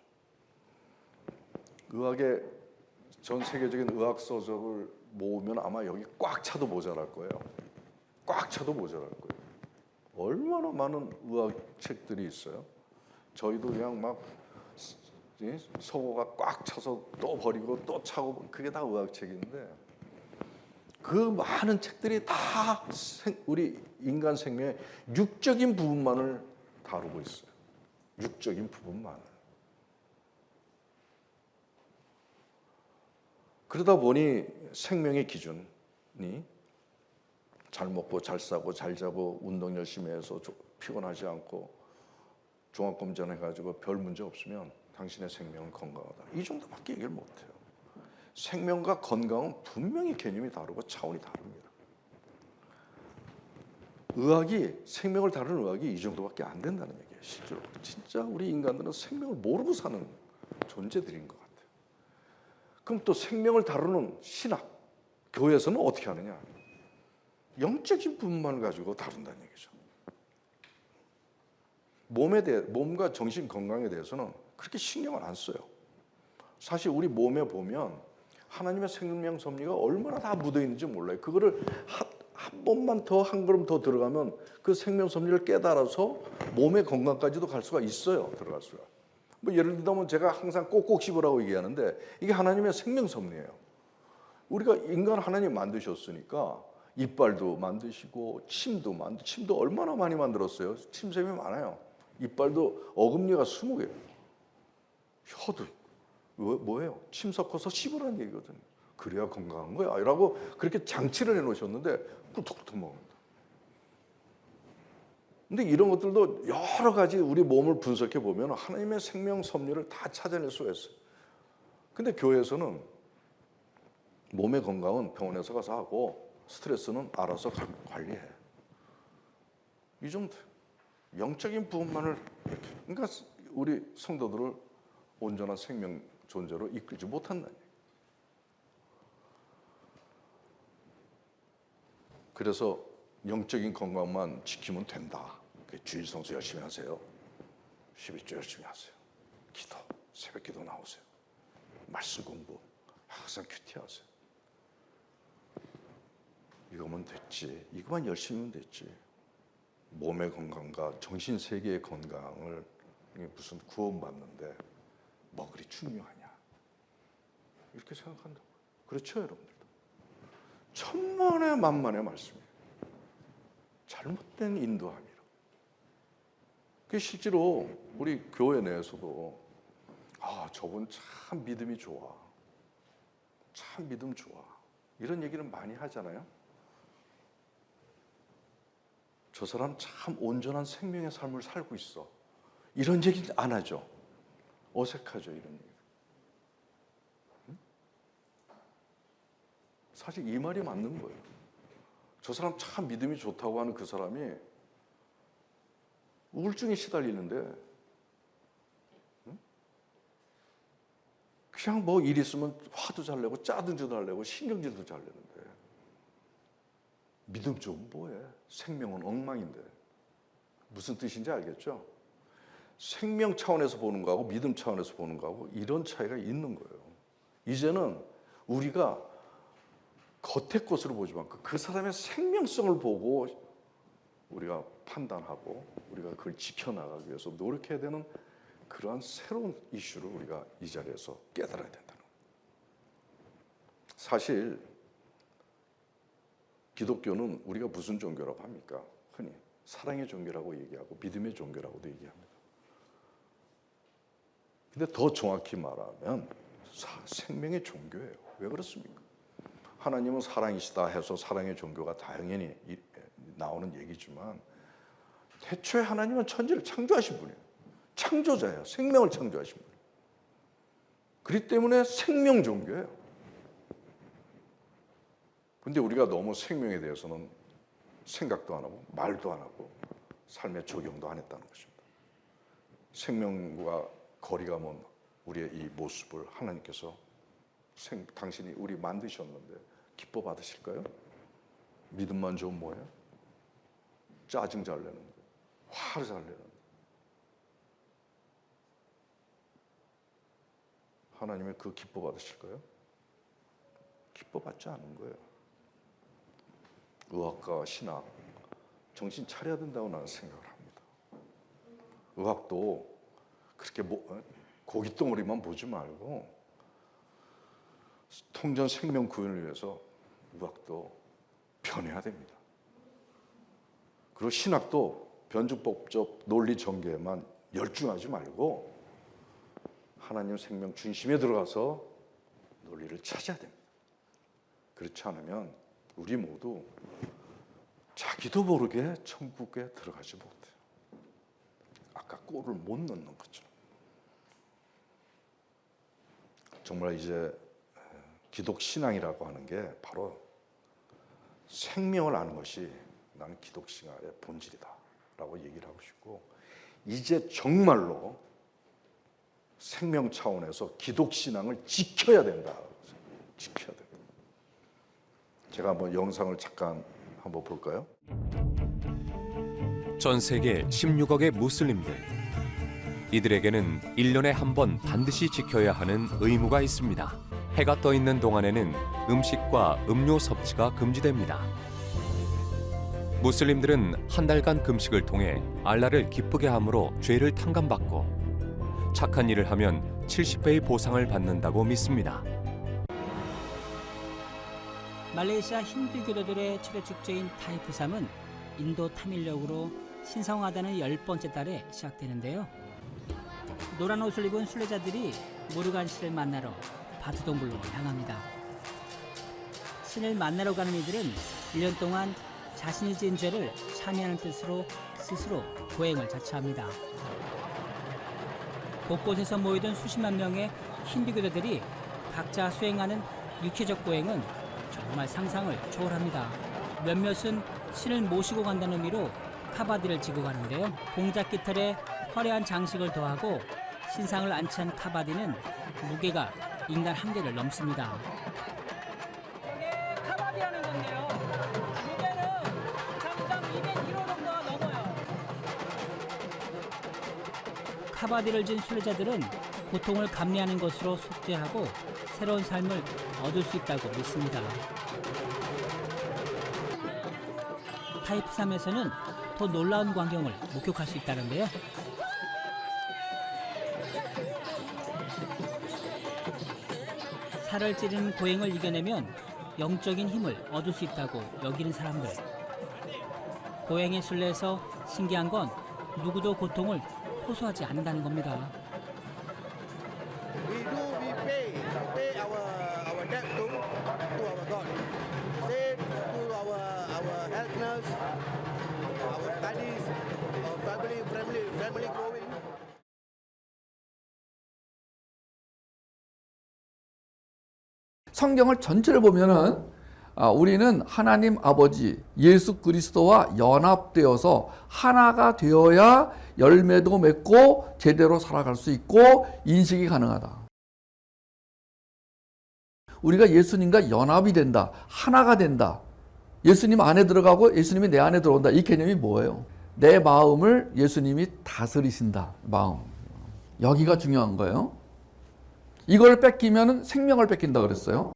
의학의 전 세계적인 의학 서적을 모으면 아마 여기 꽉 차도 모자랄 거예요. 꽉 차도 모자랄 거예요. 얼마나 많은 의학 책들이 있어요. 저희도 그냥 막 서고가 꽉 차서 또 버리고 또 차고 그게 다 의학 책인데 그 많은 책들이 다 우리 인간 생명의 육적인 부분만을 다루고 있어요. 육적인 부분만을. 그러다 보니 생명의 기준이 잘 먹고 잘 싸고 잘 자고 운동 열심히 해서 피곤하지 않고 종합검진 해가지고 별 문제 없으면 당신의 생명은 건강하다. 이 정도밖에 얘기를 못해요. 생명과 건강은 분명히 개념이 다르고 차원이 다릅니다. 의학이 생명을 다루는 의학이 이 정도밖에 안 된다는 얘기예요. 실제로 진짜 우리 인간들은 생명을 모르고 사는 존재들인 것 같아요. 그럼 또 생명을 다루는 신학, 교회에서는 어떻게 하느냐? 영적인 부분만 가지고 다룬다는 얘기죠. 몸과 정신 건강에 대해서는 그렇게 신경을 안 써요. 사실 우리 몸에 보면 하나님의 생명 섭리가 얼마나 다 묻어 있는지 몰라요. 그거를 한 번만 더, 한 걸음 더 들어가면 그 생명 섭리를 깨달아서 몸의 건강까지도 갈 수가 있어요. 들어갈 수가. 뭐 예를 들면 제가 항상 꼭꼭 씹으라고 얘기하는데 이게 하나님의 생명 섭리예요. 우리가 인간 하나님 만드셨으니까 이빨도 만드시고 침도 얼마나 많이 만들었어요. 침샘이 많아요. 이빨도 어금니가 20개. 혀도 뭐예요? 침 섞어서 씹으라는 얘기거든요. 그래야 건강한 거야 라고 그렇게 장치를 해놓으셨는데 꿀떡꿀떡 먹는다. 근데 이런 것들도 여러 가지 우리 몸을 분석해 보면 하나님의 생명 섭리를 다 찾아낼 수가 있어요. 근데 교회에서는 몸의 건강은 병원에서 가서 하고 스트레스는 알아서 관리해. 이 정도. 영적인 부분만을 이렇게. 그러니까 우리 성도들을 온전한 생명 존재로 이끌지 못한다는 얘기예요. 그래서 영적인 건강만 지키면 된다. 주일 성수 열심히 하세요. 11조 열심히 하세요. 기도, 새벽 기도 나오세요. 말씀 공부, 항상 큐티하세요. 이거면 됐지. 이거만 열심히 하면 됐지. 몸의 건강과 정신 세계의 건강을 무슨 구원받는데 뭐 그리 중요하냐. 이렇게 생각한다고요. 그렇죠, 여러분들도. 천만의 만만의 말씀이에요. 잘못된 인도함이라. 그 실제로 우리 교회 내에서도 저분 참 믿음이 좋아. 참 믿음 좋아. 이런 얘기를 많이 하잖아요. 저 사람 참 온전한 생명의 삶을 살고 있어. 이런 얘기 안 하죠. 어색하죠, 이런 얘기. 사실 이 말이 맞는 거예요. 저 사람 참 믿음이 좋다고 하는 그 사람이 우울증에 시달리는데 그냥 뭐 일 있으면 화도 잘 내고 짜증도 잘 내고 신경질도 잘 내는데 믿음 좀 뭐해? 생명은 엉망인데. 무슨 뜻인지 알겠죠? 생명 차원에서 보는 거하고 믿음 차원에서 보는 거하고 이런 차이가 있는 거예요. 이제는 우리가 겉의 것으로 보지 말고 그 사람의 생명성을 보고 우리가 판단하고 우리가 그걸 지켜나가기 위해서 노력해야 되는 그러한 새로운 이슈를 우리가 이 자리에서 깨달아야 된다는 거예요. 사실 기독교는 우리가 무슨 종교라고 합니까? 흔히 사랑의 종교라고 얘기하고 믿음의 종교라고도 얘기합니다. 근데 더 정확히 말하면 생명의 종교예요. 왜 그렇습니까? 하나님은 사랑이시다 해서 사랑의 종교가 당연히 나오는 얘기지만 태초에 하나님은 천지를 창조하신 분이에요. 창조자예요. 생명을 창조하신 분이에요. 그렇기 때문에 생명 종교예요. 근데 우리가 너무 생명에 대해서는 생각도 안 하고 말도 안 하고 삶에 적용도 안 했다는 것입니다. 생명과 거리가 먼 우리의 이 모습을 하나님께서 당신이 우리 만드셨는데 기뻐 받으실까요? 믿음만 좋으면 뭐예요? 짜증 잘 내는데, 화를 잘 내는데. 하나님의 그 기뻐 받으실까요? 기뻐 받지 않은 거예요. 의학과 신학, 정신 차려야 된다고 나는 생각을 합니다. 의학도 그렇게 고깃덩어리만 보지 말고 통전 생명 구현을 위해서 의학도 변해야 됩니다. 그리고 신학도 변증법적 논리 전개에만 열중하지 말고 하나님 생명 중심에 들어가서 논리를 찾아야 됩니다. 그렇지 않으면 우리 모두 자기도 모르게 천국에 들어가지 못해요. 아까 골을 못 넣는 것처럼. 정말 이제 기독 신앙이라고 하는 게 바로 생명을 아는 것이 나는 기독신앙의 본질이다라고 얘기를 하고 싶고, 이제 정말로 생명 차원에서 기독신앙을 지켜야 된다. 지켜야 된다. 제가 한번 영상을 잠깐 한번 볼까요? 전 세계 16억의 무슬림들. 이들에게는 1년에 한 번 반드시 지켜야 하는 의무가 있습니다. 해가 떠 있는 동안에는 음식과 음료 섭취가 금지됩니다. 무슬림들은 한 달간 금식을 통해 알라를 기쁘게 함으로 죄를 탕감받고 착한 일을 하면 70배의 보상을 받는다고 믿습니다. 말레이시아 힌두교도들의 최대 축제인 타이푸삼은 인도 타밀력으로 신성하다는 10번째 달에 시작되는데요. 노란 옷을 입은 순례자들이 무르간 신을 만나러 바트동굴로 향합니다. 신을 만나러 가는 이들은 1년 동안 자신이 지은 죄를 참여하는 뜻으로 스스로 고행을 자처합니다. 곳곳에서 모이던 수십만 명의 힌두교도들이 각자 수행하는 육체적 고행은 정말 상상을 초월합니다. 몇몇은 신을 모시고 간다는 의미로 카바디를 지고 가는데요. 동작 깃털에 화려한 장식을 더하고 신상을 안치한 카바디는 무게가 인간 한계를 넘습니다. 이게 카바디 하는 건데요. 무게는 장당 200kg 정도가 넘어요. 카바디를 진 순례자들은 고통을 감내하는 것으로 속죄하고 새로운 삶을 얻을 수 있다고 믿습니다. 타이푸삼에서는 더 놀라운 광경을 목격할 수 있다는데요. 살을 찌르는 고행을 이겨내면 영적인 힘을 얻을 수 있다고 여기는 사람들. 고행의 순례에서 신기한 건 누구도 고통을 호소하지 않는다는 겁니다. We pay our debt to our God. Say to our health nurse, our studies, our family growing. 성경을 전체를 보면은 우리는 하나님 아버지 예수 그리스도와 연합되어서 하나가 되어야 열매도 맺고 제대로 살아갈 수 있고 인식이 가능하다. 우리가 예수님과 연합이 된다. 하나가 된다. 예수님 안에 들어가고 예수님이 내 안에 들어온다. 이 개념이 뭐예요? 내 마음을 예수님이 다스리신다. 마음. 여기가 중요한 거예요. 이걸 뺏기면 생명을 뺏긴다 그랬어요.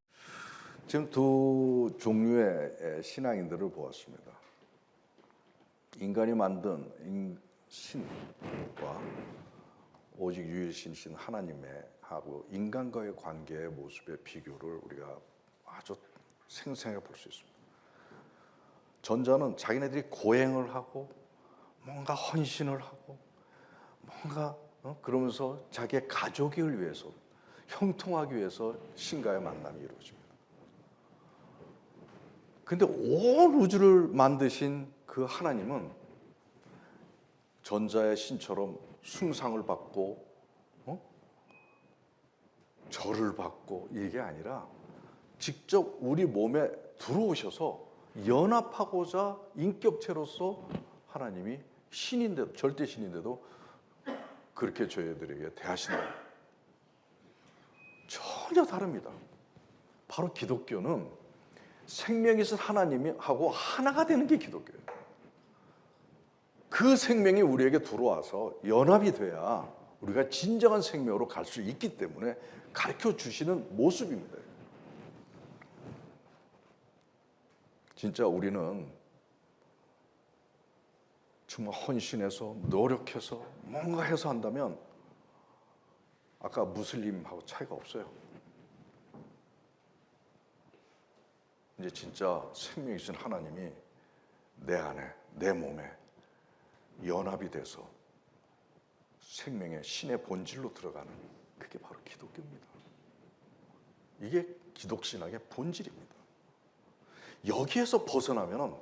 지금 두 종류의 신앙인들을 보았습니다. 인간이 만든 신과 오직 유일신 신 하나님의 하고 인간과의 관계의 모습의 비교를 우리가 아주 생생하게 볼 수 있습니다. 전자는 자기네들이 고행을 하고 뭔가 헌신을 하고 뭔가 그러면서 자기의 가족을 위해서 형통하기 위해서 신과의 만남이 이루어집니다. 근데 온 우주를 만드신 그 하나님은 전자의 신처럼 숭상을 받고 절을 받고 이게 아니라 직접 우리 몸에 들어오셔서 연합하고자 인격체로서 하나님이 신인데도 절대 신인데도 그렇게 저희들에게 대하시는 전혀 다릅니다. 바로 기독교는 생명이신 하나님이 하고 하나가 되는 게 기독교예요. 그 생명이 우리에게 들어와서 연합이 돼야 우리가 진정한 생명으로 갈 수 있기 때문에 가르쳐 주시는 모습입니다. 진짜 우리는 정말 헌신해서 노력해서 뭔가 해서 한다면 아까 무슬림하고 차이가 없어요. 이제 진짜 생명이신 하나님이 내 안에, 내 몸에 연합이 돼서 생명의 신의 본질로 들어가는 그게 바로 기독교입니다. 이게 기독신학의 본질입니다. 여기에서 벗어나면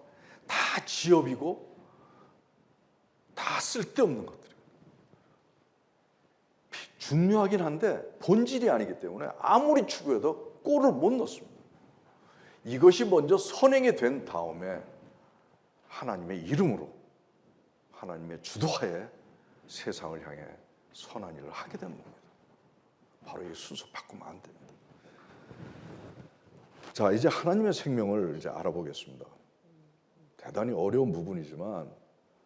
다 지엽이고 다 쓸데없는 것들이에요. 중요하긴 한데 본질이 아니기 때문에 아무리 추구해도 꼴을 못 넣습니다. 이것이 먼저 선행이 된 다음에 하나님의 이름으로 하나님의 주도하에 세상을 향해 선한 일을 하게 되는 겁니다. 바로 이 순서 바꾸면 안 됩니다. 자, 이제 하나님의 생명을 이제 알아보겠습니다. 대단히 어려운 부분이지만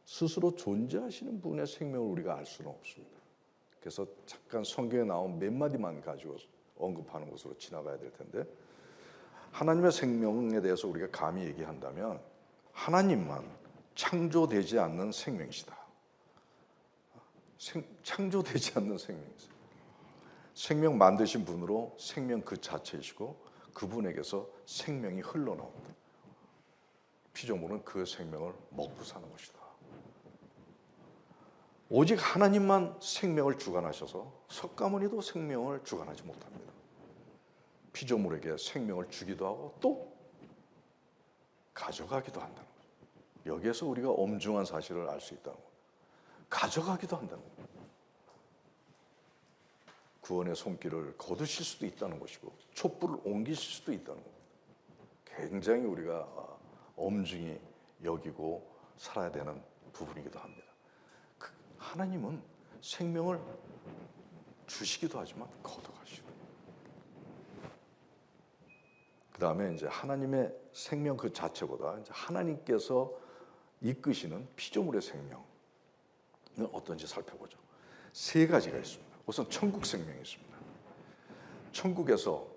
스스로 존재하시는 분의 생명을 우리가 알 수는 없습니다. 그래서 잠깐 성경에 나온 몇 마디만 가지고 언급하는 것으로 지나가야 될 텐데, 하나님의 생명에 대해서 우리가 감히 얘기한다면 하나님만 창조되지 않는 생명이시다. 창조되지 않는 생명이세요. 생명 만드신 분으로 생명 그 자체이시고 그분에게서 생명이 흘러나온다. 피조물은 그 생명을 먹고 사는 것이다. 오직 하나님만 생명을 주관하셔서 석가모니도 생명을 주관하지 못합니다. 피조물에게 생명을 주기도 하고 또 가져가기도 한다는 거예요. 여기에서 우리가 엄중한 사실을 알 수 있다는 거예요. 가져가기도 한다는 거예요. 구원의 손길을 거두실 수도 있다는 것이고 촛불을 옮기실 수도 있다는 거예요. 굉장히 우리가 엄중히 여기고 살아야 되는 부분이기도 합니다. 하나님은 생명을 주시기도 하지만 거둬가시고, 그 다음에 이제 하나님의 생명 그 자체보다 이제 하나님께서 이끄시는 피조물의 생명은 어떤지 살펴보죠. 세 가지가 있습니다. 우선 천국 생명이 있습니다. 천국에서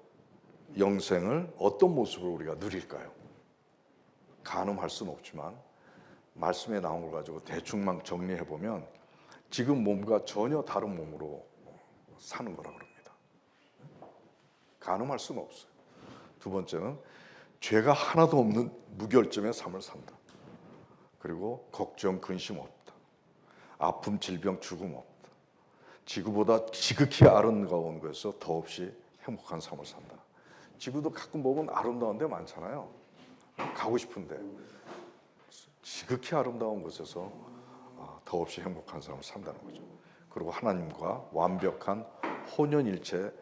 영생을 어떤 모습으로 우리가 누릴까요? 가늠할 수는 없지만 말씀에 나온 걸 가지고 대충만 정리해 보면 지금 몸과 전혀 다른 몸으로 사는 거라 그럽니다. 가늠할 수는 없어요. 두 번째는 죄가 하나도 없는 무결점의 삶을 산다. 그리고 걱정, 근심 없다. 아픔, 질병, 죽음 없다. 지구보다 지극히 아름다운 곳에서 더없이 행복한 삶을 산다. 지구도 가끔 보면 아름다운 데 많잖아요. 가고 싶은데 지극히 아름다운 곳에서 더없이 행복한 삶을 산다는 거죠. 그리고 하나님과 완벽한 혼연일체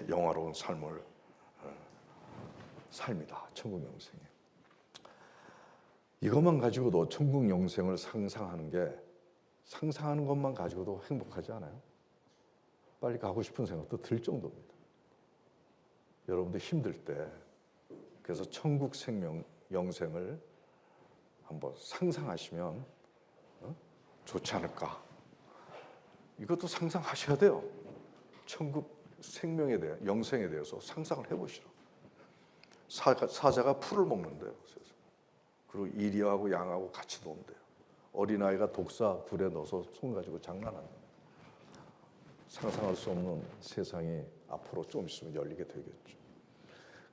영화로운 삶을 삽니다. 천국 영생에. 이것만 가지고도 천국 영생을 상상하는 것만 가지고도 행복하지 않아요? 빨리 가고 싶은 생각도 들 정도입니다. 여러분들 힘들 때 그래서 천국 생명 영생을 한번 상상하시면 좋지 않을까? 이것도 상상하셔야 돼요. 천국 생명에 대해 영생에 대해서 상상을 해보시라. 사자가 풀을 먹는데요. 그리고 이리하고 양하고 같이 논대요. 어린아이가 독사 불에 넣어서 손 가지고 장난한다. 상상할 수 없는 세상이 앞으로 좀 있으면 열리게 되겠죠.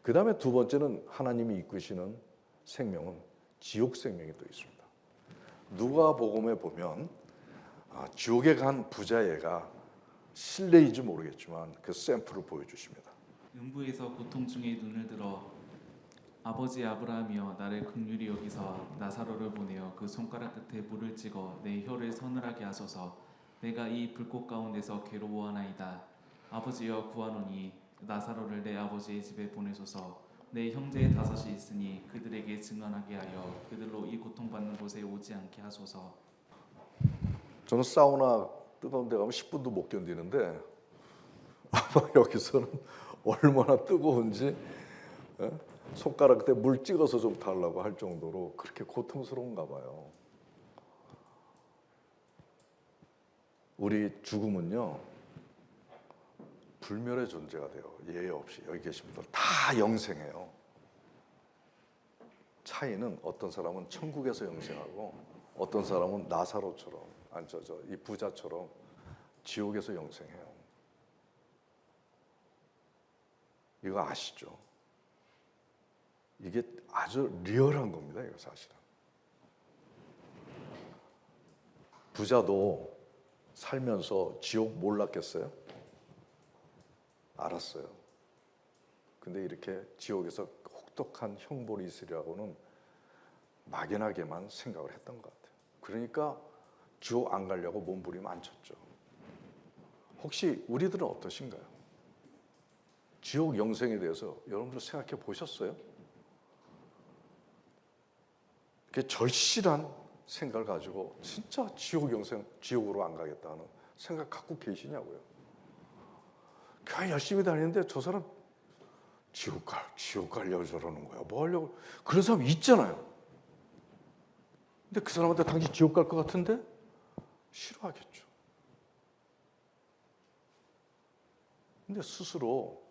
그 다음에 두 번째는 하나님이 이끄시는 생명은 지옥 생명이 또 있습니다. 누가복음에 보면 지옥에 간 부자애가 실례인지 모르겠지만 그 샘플을 보여주십니다. 음부에서 고통 중에 눈을 들어 아버지 아브라함이여 나를 긍휼히 여기서 나사로를 보내어 그 손가락 끝에 물을 찍어 내 혀를 서늘하게 하소서. 내가 이 불꽃 가운데서 괴로워하나이다. 아버지여 구하노니 나사로를 내 아버지의 집에 보내소서. 내 형제 다섯이 있으니 그들에게 증언하게 하여 그들로 이 고통받는 곳에 오지 않게 하소서. 저는 사우나 뜨거운 데 가면 10분도 못 견디는데 아마 여기서는 얼마나 뜨거운지 손가락 끝에 물 찍어서 좀 달라고 할 정도로 그렇게 고통스러운가 봐요. 우리 죽음은요 불멸의 존재가 돼요. 예외 없이 여기 계신 분들 다 영생해요. 차이는 어떤 사람은 천국에서 영생하고 어떤 사람은 나사로처럼 이 부자처럼 지옥에서 영생해요. 이거 아시죠? 이게 아주 리얼한 겁니다. 이거 사실은. 부자도 살면서 지옥 몰랐겠어요? 알았어요. 근데 이렇게 지옥에서 혹독한 형벌이 있으리라고는 막연하게만 생각을 했던 것 같아요. 그러니까 지옥 안 가려고 몸부림 안 쳤죠. 혹시 우리들은 어떠신가요? 지옥 영생에 대해서 여러분들 생각해 보셨어요? 그 절실한 생각을 가지고 진짜 지옥으로 안 가겠다는 생각 갖고 계시냐고요. 교회 열심히 다니는데 저 사람 지옥 가려고 저러는 거야. 뭐 하려고? 그런 사람 있잖아요. 근데 그 사람한테 당신 지옥 갈 것 같은데? 싫어하겠죠. 근데 스스로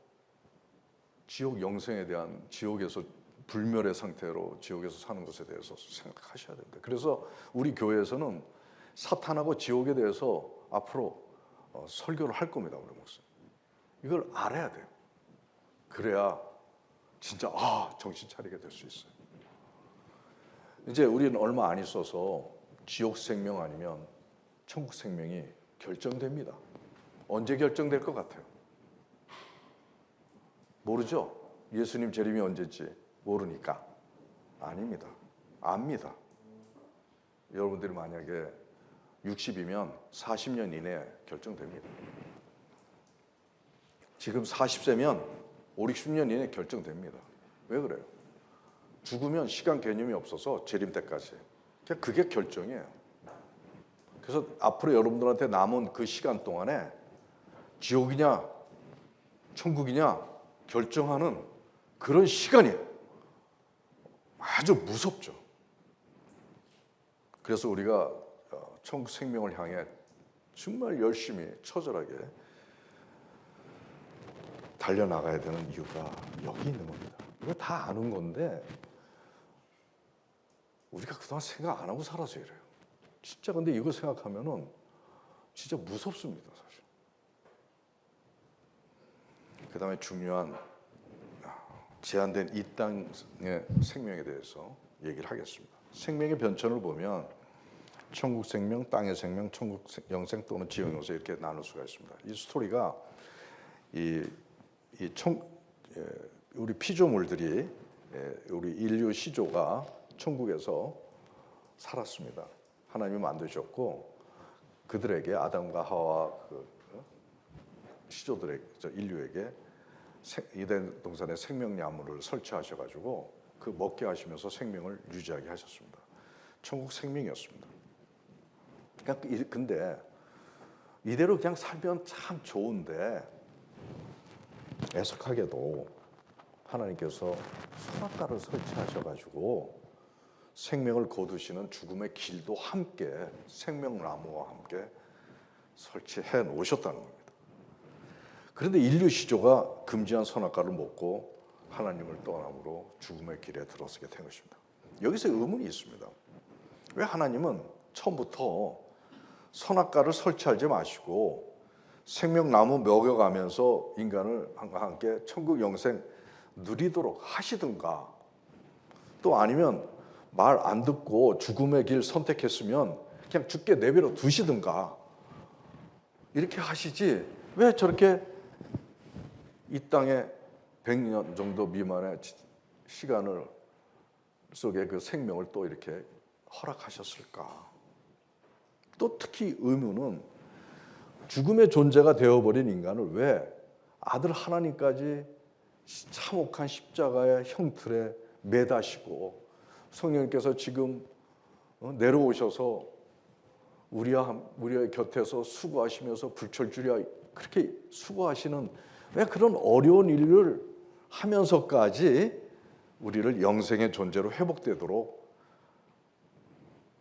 지옥 영생에 대한, 지옥에서 불멸의 상태로 지옥에서 사는 것에 대해서 생각하셔야 됩니다. 그래서 우리 교회에서는 사탄하고 지옥에 대해서 앞으로 설교를 할 겁니다. 우리 목사님. 이걸 알아야 돼요. 그래야 진짜 정신 차리게 될 수 있어요. 이제 우리는 얼마 안 있어서 지옥 생명 아니면 천국 생명이 결정됩니다. 언제 결정될 것 같아요? 모르죠? 예수님 재림이 언제지 모르니까. 아닙니다. 압니다. 여러분들이 만약에 60이면 40년 이내에 결정됩니다. 지금 40세면 5, 60년 이내에 결정됩니다. 왜 그래요? 죽으면 시간 개념이 없어서 재림 때까지. 그게 결정이에요. 그래서 앞으로 여러분들한테 남은 그 시간 동안에 지옥이냐 천국이냐 결정하는 그런 시간이 아주 무섭죠. 그래서 우리가 천국 생명을 향해 정말 열심히 처절하게 달려나가야 되는 이유가 여기 있는 겁니다. 이거 다 아는 건데 우리가 그동안 생각 안 하고 살아서 이래요. 진짜 근데 이거 생각하면은 진짜 무섭습니다, 사실. 그 다음에 중요한 제한된 이 땅의 생명에 대해서 얘기를 하겠습니다. 생명의 변천을 보면 천국 생명, 땅의 생명, 천국 영생 또는 지옥 영생 이렇게 나눌 수가 있습니다. 이 스토리가 우리 피조물들이, 우리 인류 시조가 천국에서 살았습니다. 하나님이 만드셨고 그들에게, 아담과 하와 그 시조들에게, 인류에게 이덴 동산에 생명나무를 설치하셔가지고 그 먹게 하시면서 생명을 유지하게 하셨습니다. 천국 생명이었습니다. 근데 이대로 그냥 살면 참 좋은데 애석하게도 하나님께서 선악과를 설치하셔가지고 생명을 거두시는 죽음의 길도 함께 생명나무와 함께 설치해 놓으셨다는 겁니다. 그런데 인류 시조가 금지한 선악과를 먹고 하나님을 떠남으로 죽음의 길에 들어서게 된 것입니다. 여기서 의문이 있습니다. 왜 하나님은 처음부터 선악과를 설치하지 마시고 생명나무 먹여가면서 인간을 함께 천국 영생 누리도록 하시든가, 또 아니면 말 안 듣고 죽음의 길 선택했으면 그냥 죽게 내버려 두시든가 이렇게 하시지, 왜 저렇게 이 땅에 100년 정도 미만의 시간을 속에 그 생명을 또 이렇게 허락하셨을까? 또 특히 의문은 죽음의 존재가 되어버린 인간을 왜 아들 하나님까지 참혹한 십자가의 형틀에 매다시고 성령님께서 지금 내려오셔서 우리의 곁에서 수고하시면서 불철주야 그렇게 수고하시는, 왜 그런 어려운 일을 하면서까지 우리를 영생의 존재로 회복되도록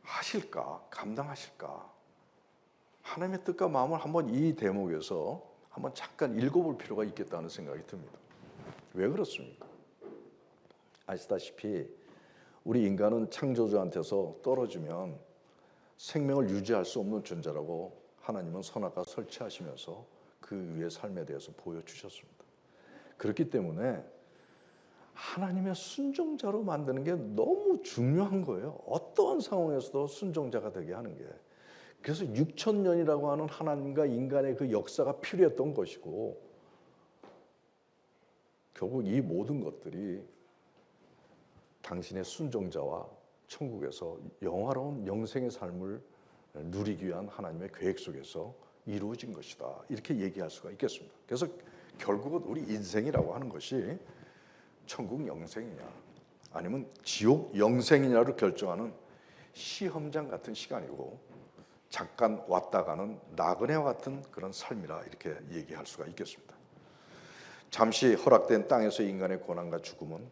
하실까, 감당하실까? 하나님의 뜻과 마음을 한번 이 대목에서 한번 잠깐 읽어볼 필요가 있겠다는 생각이 듭니다. 왜 그렇습니까? 아시다시피 우리 인간은 창조주한테서 떨어지면 생명을 유지할 수 없는 존재라고 하나님은 선악과 설치하시면서 그 위의 삶에 대해서 보여주셨습니다. 그렇기 때문에 하나님의 순종자로 만드는 게 너무 중요한 거예요. 어떠한 상황에서도 순종자가 되게 하는 게. 그래서 6,000년이라고 하는 하나님과 인간의 그 역사가 필요했던 것이고, 결국 이 모든 것들이 당신의 순종자와 천국에서 영화로운 영생의 삶을 누리기 위한 하나님의 계획 속에서 이루어진 것이다, 이렇게 얘기할 수가 있겠습니다. 그래서 결국은 우리 인생이라고 하는 것이 천국 영생이냐 아니면 지옥 영생이냐를 결정하는 시험장 같은 시간이고 잠깐 왔다 가는 나그네와 같은 그런 삶이라 이렇게 얘기할 수가 있겠습니다. 잠시 허락된 땅에서 인간의 고난과 죽음은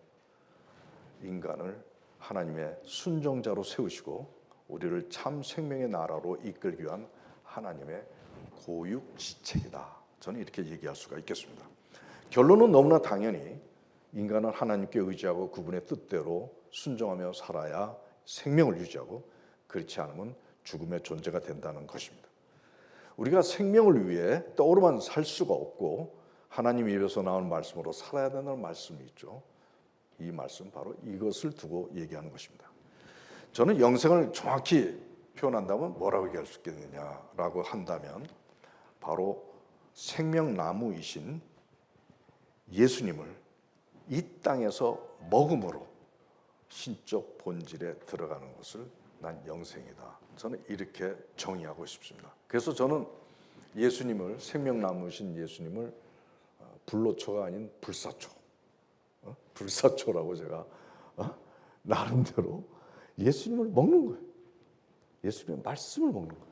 인간을 하나님의 순종자로 세우시고 우리를 참 생명의 나라로 이끌기 위한 하나님의 고육지책이다. 저는 이렇게 얘기할 수가 있겠습니다. 결론은 너무나 당연히 인간은 하나님께 의지하고 그분의 뜻대로 순종하며 살아야 생명을 유지하고 그렇지 않으면 죽음의 존재가 된다는 것입니다. 우리가 생명을 위해 떡으로만 살 수가 없고 하나님 입에서 나오는 말씀으로 살아야 된다는 말씀이 있죠. 이 말씀 바로 이것을 두고 얘기하는 것입니다. 저는 영생을 정확히 표현한다면 뭐라고 얘기할 수 있겠느냐라고 한다면 바로 생명나무이신 예수님을 이 땅에서 먹음으로 신적 본질에 들어가는 것을 난 영생이다. 저는 이렇게 정의하고 싶습니다. 그래서 저는 예수님을 생명나무이신 예수님을 불로초가 아닌 불사초, 불사초라고 제가 나름대로 예수님을 먹는 거예요. 예수님의 말씀을 먹는 거예요.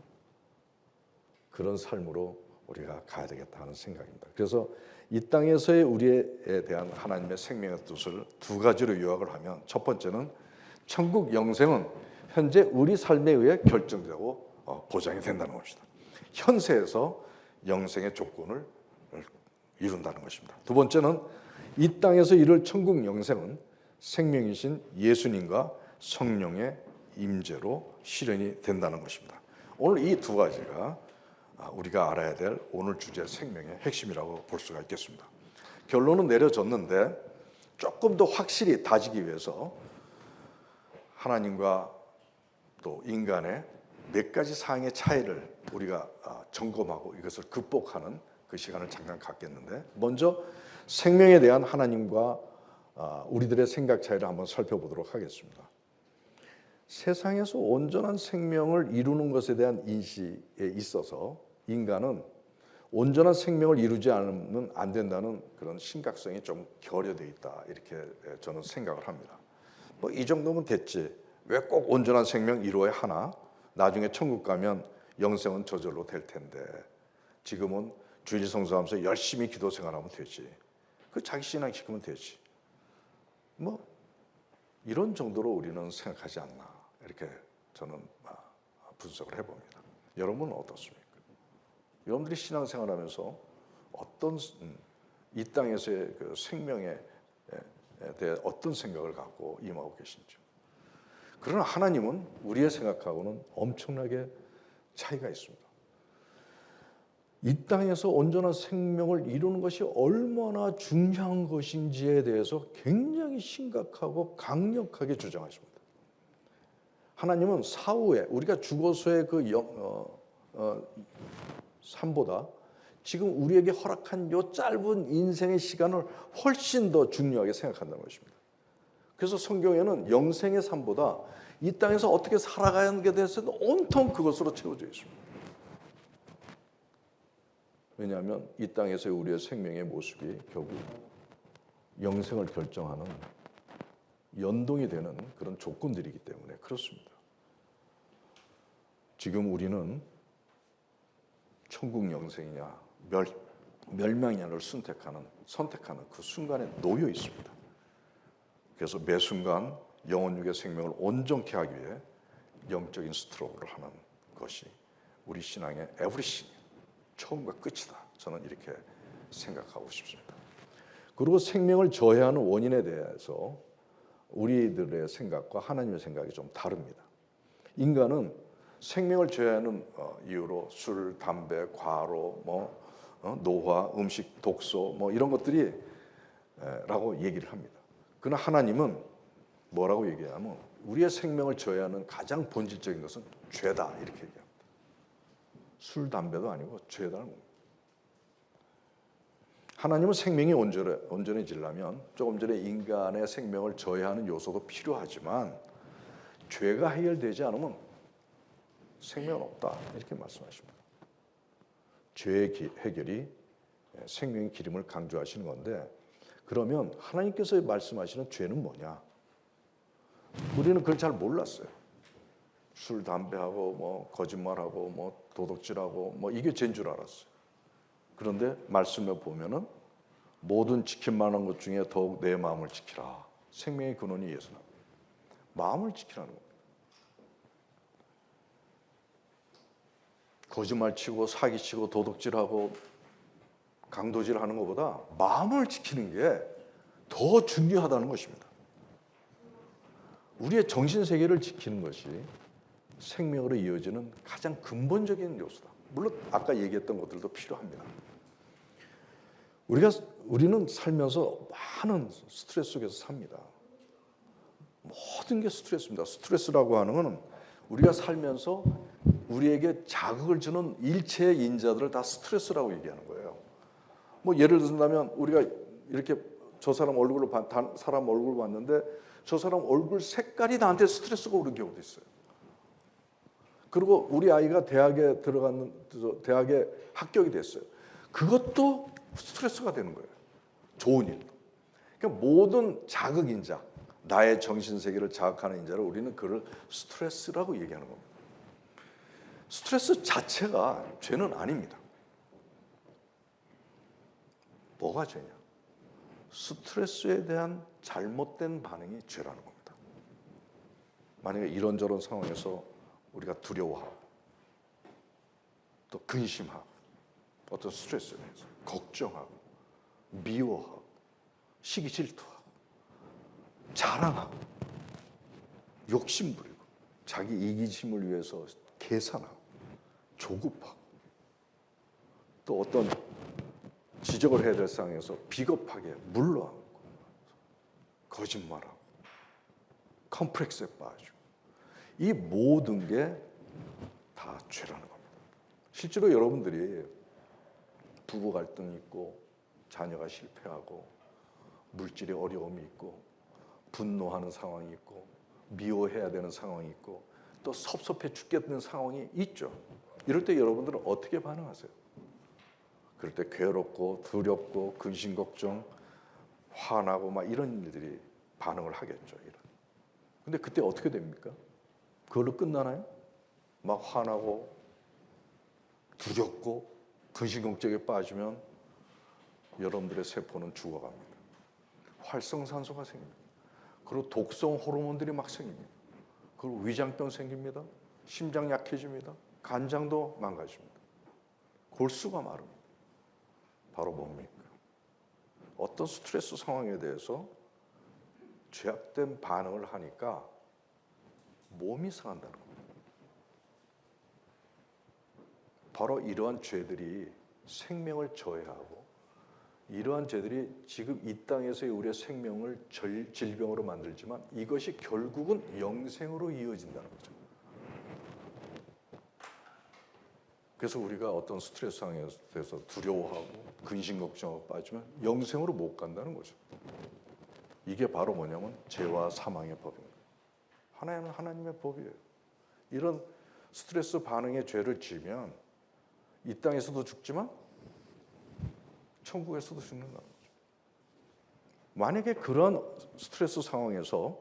그런 삶으로 우리가 가야 되겠다 하는 생각입니다. 그래서 이 땅에서의 우리에 대한 하나님의 생명의 뜻을 두 가지로 요약을 하면 첫 번째는 천국 영생은 현재 우리 삶에 의해 결정되고 보장이 된다는 것입니다. 현세에서 영생의 조건을 이룬다는 것입니다. 두 번째는 이 땅에서 이룰 천국 영생은 생명이신 예수님과 성령의 임재로 실현이 된다는 것입니다. 오늘 이 두 가지가 우리가 알아야 될 오늘 주제 생명의 핵심이라고 볼 수가 있겠습니다. 결론은 내려졌는데 조금 더 확실히 다지기 위해서 하나님과 또 인간의 몇 가지 사항의 차이를 우리가 점검하고 이것을 극복하는 그 시간을 잠깐 갖겠는데 먼저 생명에 대한 하나님과 우리들의 생각 차이를 한번 살펴보도록 하겠습니다. 세상에서 온전한 생명을 이루는 것에 대한 인식에 있어서 인간은 온전한 생명을 이루지 않으면 안 된다는 그런 심각성이 좀 결여되어 있다 이렇게 저는 생각을 합니다. 뭐 이 정도면 됐지 왜 꼭 온전한 생명 이루어야 하나? 나중에 천국 가면 영생은 저절로 될 텐데 지금은 주일 성수하면서 열심히 기도 생활하면 되지. 그 자기 신앙 시키면 되지. 뭐 이런 정도로 우리는 생각하지 않나 이렇게 저는 분석을 해봅니다. 여러분은 어떻습니까? 여러분들이 신앙생활하면서 어떤 이 땅에서의 그 생명에 대해 어떤 생각을 갖고 임하고 계신지. 그러나 하나님은 우리의 생각하고는 엄청나게 차이가 있습니다. 이 땅에서 온전한 생명을 이루는 것이 얼마나 중요한 것인지에 대해서 굉장히 심각하고 강력하게 주장하십니다. 하나님은 사후에 우리가 죽어서의 그 삶보다 지금 우리에게 허락한 요 짧은 인생의 시간을 훨씬 더 중요하게 생각한다는 것입니다. 그래서 성경에는 영생의 삶보다 이 땅에서 어떻게 살아가는 게 대해서는 온통 그것으로 채워져 있습니다. 왜냐하면 이 땅에서의 우리의 생명의 모습이 결국 영생을 결정하는 연동이 되는 그런 조건들이기 때문에 그렇습니다. 지금 우리는 천국 영생이냐 멸망이냐를 선택하는 그 순간에 놓여 있습니다. 그래서 매 순간 영혼육의 생명을 온전케 하기 위해 영적인 스트로크를 하는 것이 우리 신앙의 에브리싱, 처음과 끝이다. 저는 이렇게 생각하고 싶습니다. 그리고 생명을 저해하는 원인에 대해서 우리들의 생각과 하나님의 생각이 좀 다릅니다. 인간은 생명을 저해하는 이유로 술, 담배, 과로, 노화, 음식, 독소 이런 것들이 라고 얘기를 합니다. 그러나 하나님은 뭐라고 얘기하냐면 우리의 생명을 저해하는 가장 본질적인 것은 죄다 이렇게 얘기합니다. 술, 담배도 아니고 죄다는 겁니다. 하나님은 생명이 온전해지려면 조금 전에 인간의 생명을 저해하는 요소도 필요하지만 죄가 해결되지 않으면 생명은 없다 이렇게 말씀하십니다. 죄의 해결이 생명의 기름을 강조하시는 건데 그러면 하나님께서 말씀하시는 죄는 뭐냐? 우리는 그걸 잘 몰랐어요. 술, 담배하고 뭐 거짓말하고 뭐 도둑질하고 뭐 이게 죄인 줄 알았어요. 그런데 말씀에 보면은 모든 지킬 만한 것 중에 더욱 내 마음을 지키라. 생명의 근원이 예수나. 마음을 지키라는 겁니다. 거짓말 치고 사기 치고 도둑질하고 강도질하는 것보다 마음을 지키는 게 더 중요하다는 것입니다. 우리의 정신 세계를 지키는 것이 생명으로 이어지는 가장 근본적인 요소다. 물론 아까 얘기했던 것들도 필요합니다. 우리는 살면서 많은 스트레스 속에서 삽니다. 모든 게 스트레스입니다. 스트레스라고 하는 것은 우리가 살면서 우리에게 자극을 주는 일체의 인자들을 다 스트레스라고 얘기하는 거예요. 뭐 예를 든다면 우리가 이렇게 저 사람 사람 얼굴을 봤는데 저 사람 얼굴 색깔이 나한테 스트레스가 오는 경우도 있어요. 그리고 우리 아이가 대학에 합격이 됐어요. 그것도 스트레스가 되는 거예요. 좋은 일도. 그러니까 모든 자극 인자, 나의 정신 세계를 자극하는 인자를 우리는 그걸 스트레스라고 얘기하는 겁니다. 스트레스 자체가 죄는 아닙니다. 뭐가 죄냐? 스트레스에 대한 잘못된 반응이 죄라는 겁니다. 만약에 이런저런 상황에서 우리가 두려워하고 또 근심하고 어떤 스트레스에 대해서 걱정하고 미워하고 시기 질투하고 자랑하고 욕심부리고 자기 이기심을 위해서 계산하고 조급하고 또 어떤 지적을 해야 될 상황에서 비겁하게 물러앉고 거짓말하고 컴플렉스에 빠지고 이 모든 게 다 죄라는 겁니다. 실제로 여러분들이 부부 갈등이 있고 자녀가 실패하고 물질의 어려움이 있고 분노하는 상황이 있고 미워해야 되는 상황이 있고 또 섭섭해 죽겠는 상황이 있죠. 이럴 때 여러분들은 어떻게 반응하세요? 그럴 때 괴롭고 두렵고 근심 걱정 화나고 막 이런 일들이 반응을 하겠죠. 근데 그때 어떻게 됩니까? 그걸로 끝나나요? 막 화나고 두렵고 근심 걱정에 빠지면 여러분들의 세포는 죽어갑니다. 활성산소가 생깁니다. 그리고 독성 호르몬들이 막 생깁니다. 그리고 위장병 생깁니다. 심장 약해집니다. 간장도 망가집니다. 골수가 마릅니다. 바로 뭡니까? 어떤 스트레스 상황에 대해서 죄악된 반응을 하니까 몸이 상한다는 겁니다. 바로 이러한 죄들이 생명을 저해하고 이러한 죄들이 지금 이 땅에서의 우리의 생명을 질병으로 만들지만 이것이 결국은 영생으로 이어진다는 거죠. 그래서 우리가 어떤 스트레스 상황에 대해서 두려워하고 근심 걱정하고 빠지면 영생으로 못 간다는 거죠. 이게 바로 뭐냐면 죄와 사망의 법입니다. 하나님은 하나님의 법이에요. 이런 스트레스 반응의 죄를 지으면 이 땅에서도 죽지만 천국에서도 죽는다는 거죠. 만약에 그런 스트레스 상황에서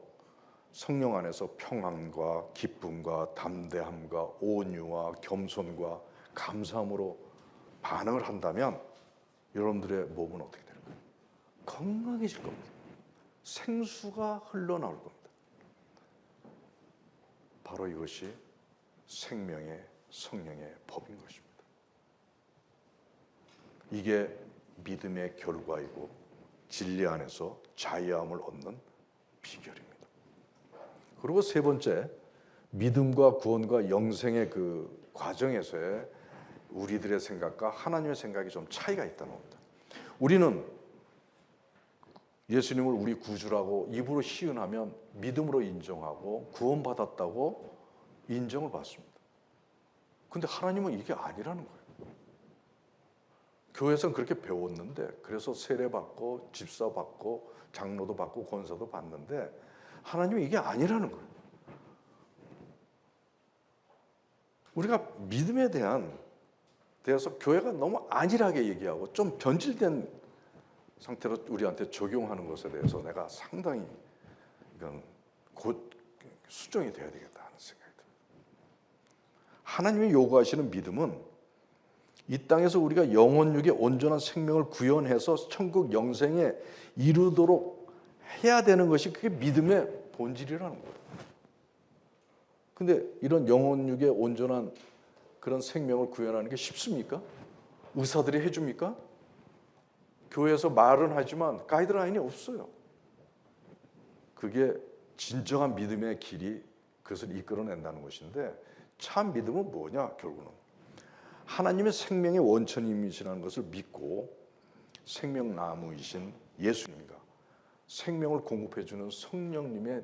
성령 안에서 평안과 기쁨과 담대함과 온유와 겸손과 감사함으로 반응을 한다면 여러분들의 몸은 어떻게 될까요? 건강해질 겁니다. 생수가 흘러나올 겁니다. 바로 이것이 생명의 성령의 법인 것입니다. 이게 믿음의 결과이고 진리 안에서 자유함을 얻는 비결입니다. 그리고 세 번째, 믿음과 구원과 영생의 그 과정에서의 우리들의 생각과 하나님의 생각이 좀 차이가 있다는 겁니다. 우리는 예수님을 우리 구주라고 입으로 시인하면 믿음으로 인정하고 구원받았다고 인정을 받습니다. 근데 하나님은 이게 아니라는 거예요. 교회에서는 그렇게 배웠는데 그래서 세례받고 집사받고 장로도 받고 권사도 받는데 하나님은 이게 아니라는 거예요. 우리가 믿음에 대해서 교회가 너무 안일하게 얘기하고 좀 변질된 상태로 우리한테 적용하는 것에 대해서 내가 상당히 이건 수정이 돼야 되겠다 하는 생각이 듭니다. 하나님이 요구하시는 믿음은 이 땅에서 우리가 영혼육의 온전한 생명을 구현해서 천국 영생에 이루도록 해야 되는 것이 그게 믿음의 본질이라는 거예요. 근데 이런 영혼육의 온전한 그런 생명을 구현하는 게 쉽습니까? 의사들이 해줍니까? 교회에서 말은 하지만 가이드라인이 없어요. 그게 진정한 믿음의 길이 그것을 이끌어낸다는 것인데, 참 믿음은 뭐냐? 결국은 하나님의 생명의 원천임이시라는 것을 믿고 생명나무이신 예수님과 생명을 공급해주는 성령님의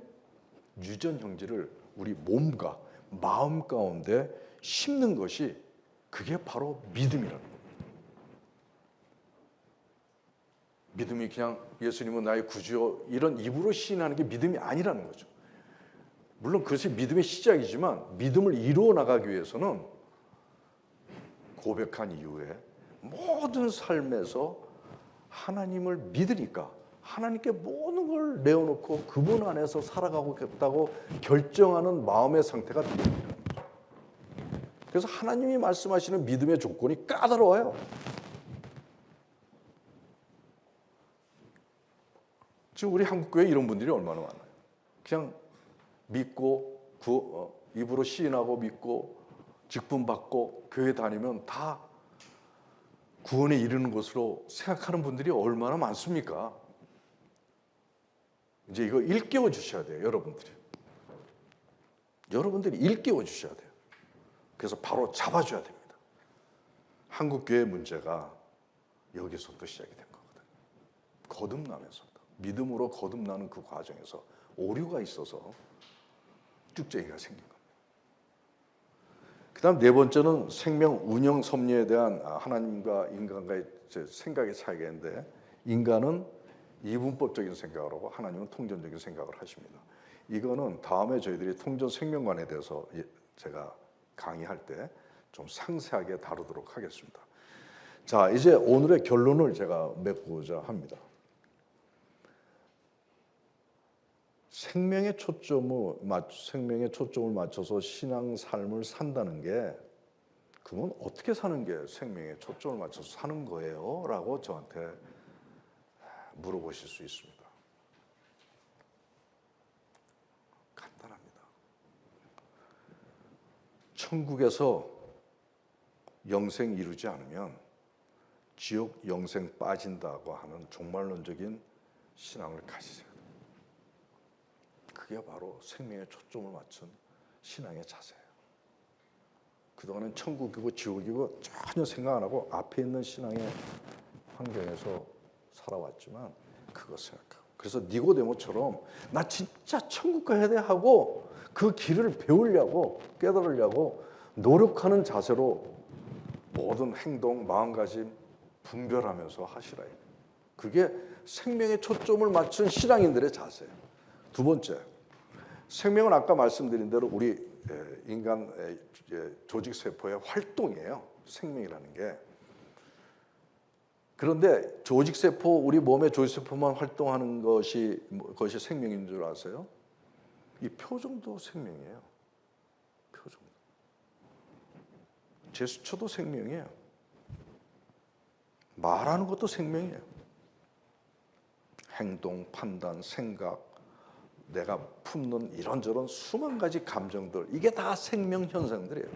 유전 형질을 우리 몸과 마음 가운데 심는 것이, 그게 바로 믿음이라는 거예요. 믿음이 그냥 예수님은 나의 구주요 이런 입으로 시인하는 게 믿음이 아니라는 거죠. 물론 그것이 믿음의 시작이지만 믿음을 이루어 나가기 위해서는 고백한 이후에 모든 삶에서 하나님을 믿으니까 하나님께 모든 걸 내어놓고 그분 안에서 살아가고겠다고 결정하는 마음의 상태가 믿음이라는 거죠. 그래서 하나님이 말씀하시는 믿음의 조건이 까다로워요. 지금 우리 한국교회에 이런 분들이 얼마나 많아요. 그냥 믿고 입으로 시인하고 믿고 직분받고 교회 다니면 다 구원에 이르는 것으로 생각하는 분들이 얼마나 많습니까? 이제 이거 일깨워 주셔야 돼요, 여러분들이. 여러분들이 일깨워 주셔야 돼요. 그래서 바로 잡아줘야 됩니다. 한국교회 문제가 여기서부터 시작이 된 거거든요. 거듭나면서부터. 믿음으로 거듭나는 그 과정에서 오류가 있어서 쭉쟁이가 생긴 겁니다. 그 다음 네 번째는 생명 운영 섭리에 대한 하나님과 인간과의 생각의 차이가 있는데, 인간은 이분법적인 생각을 하고 하나님은 통전적인 생각을 하십니다. 이거는 다음에 저희들이 통전 생명관에 대해서 제가 강의할 때 좀 상세하게 다루도록 하겠습니다. 자, 이제 오늘의 결론을 제가 맺고자 합니다. 생명의 초점을 맞춰서 신앙 삶을 산다는 게, 그건 어떻게 사는 게 생명의 초점을 맞춰서 사는 거예요? 라고 저한테 물어보실 수 있습니다. 간단합니다. 천국에서 영생 이루지 않으면 지옥 영생 빠진다고 하는 종말론적인 신앙을 가지세요. 그게 바로 생명의 초점을 맞춘 신앙의 자세예요. 그동안은 천국이고 지옥이고 전혀 생각 안 하고 앞에 있는 신앙의 환경에서 살아왔지만 그거 생각하고, 그래서 니고데모처럼 나 진짜 천국 가야 돼 하고 그 길을 배우려고 깨달으려고 노력하는 자세로 모든 행동, 마음가짐 분별하면서 하시라. 그게 생명의 초점을 맞춘 신앙인들의 자세예요. 두 번째, 생명은 아까 말씀드린 대로 우리 인간 조직 세포의 활동이에요. 생명이라는 게. 그런데 조직 세포, 우리 몸의 조직 세포만 활동하는 것이 생명인 줄 아세요? 이 표정도 생명이에요. 표정. 제스처도 생명이에요. 말하는 것도 생명이에요. 행동, 판단, 생각, 내가 품는 이런저런 수만 가지 감정들, 이게 다 생명 현상들이에요.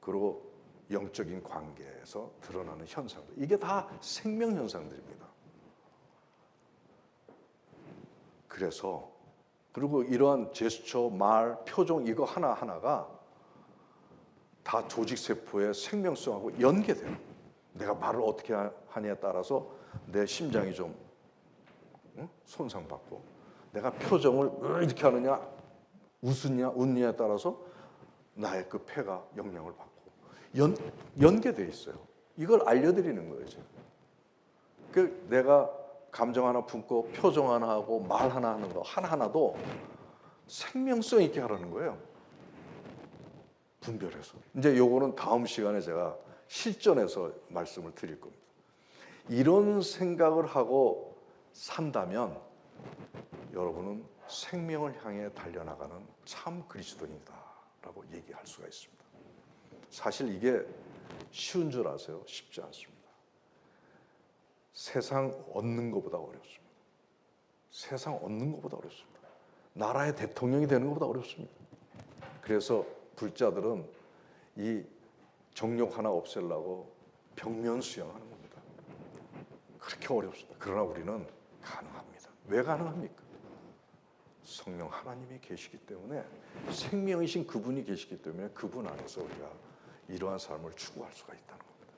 그리고 영적인 관계에서 드러나는 현상들, 이게 다 생명 현상들입니다. 그래서 그리고 이러한 제스처, 말, 표정, 이거 하나하나가 다 조직세포의 생명성하고 연계돼요. 내가 말을 어떻게 하냐에 따라서 내 심장이 좀 손상받고, 내가 표정을 이렇게 하느냐, 웃느냐에 따라서 나의 그 폐가 영향을 받고 연계돼 있어요. 이걸 알려드리는 거예요, 제가. 그 내가 감정 하나 품고 표정 하나 하고 말 하나 하는 거 하나하나도 생명성 있게 하라는 거예요. 분별해서. 이제 요거는 다음 시간에 제가 실전에서 말씀을 드릴 겁니다. 이런 생각을 하고 산다면 여러분은 생명을 향해 달려나가는 참 그리스도인이다라고 얘기할 수가 있습니다. 사실 이게 쉬운 줄 아세요? 쉽지 않습니다. 세상 얻는 것보다 어렵습니다. 세상 얻는 것보다 어렵습니다. 나라의 대통령이 되는 것보다 어렵습니다. 그래서 불자들은 이 정욕 하나 없애려고 벽면 수영하는 겁니다. 그렇게 어렵습니다. 그러나 우리는 가능합니다. 왜 가능합니까? 성령 하나님이 계시기 때문에, 생명이신 그분이 계시기 때문에 그분 안에서 우리가 이러한 삶을 추구할 수가 있다는 겁니다.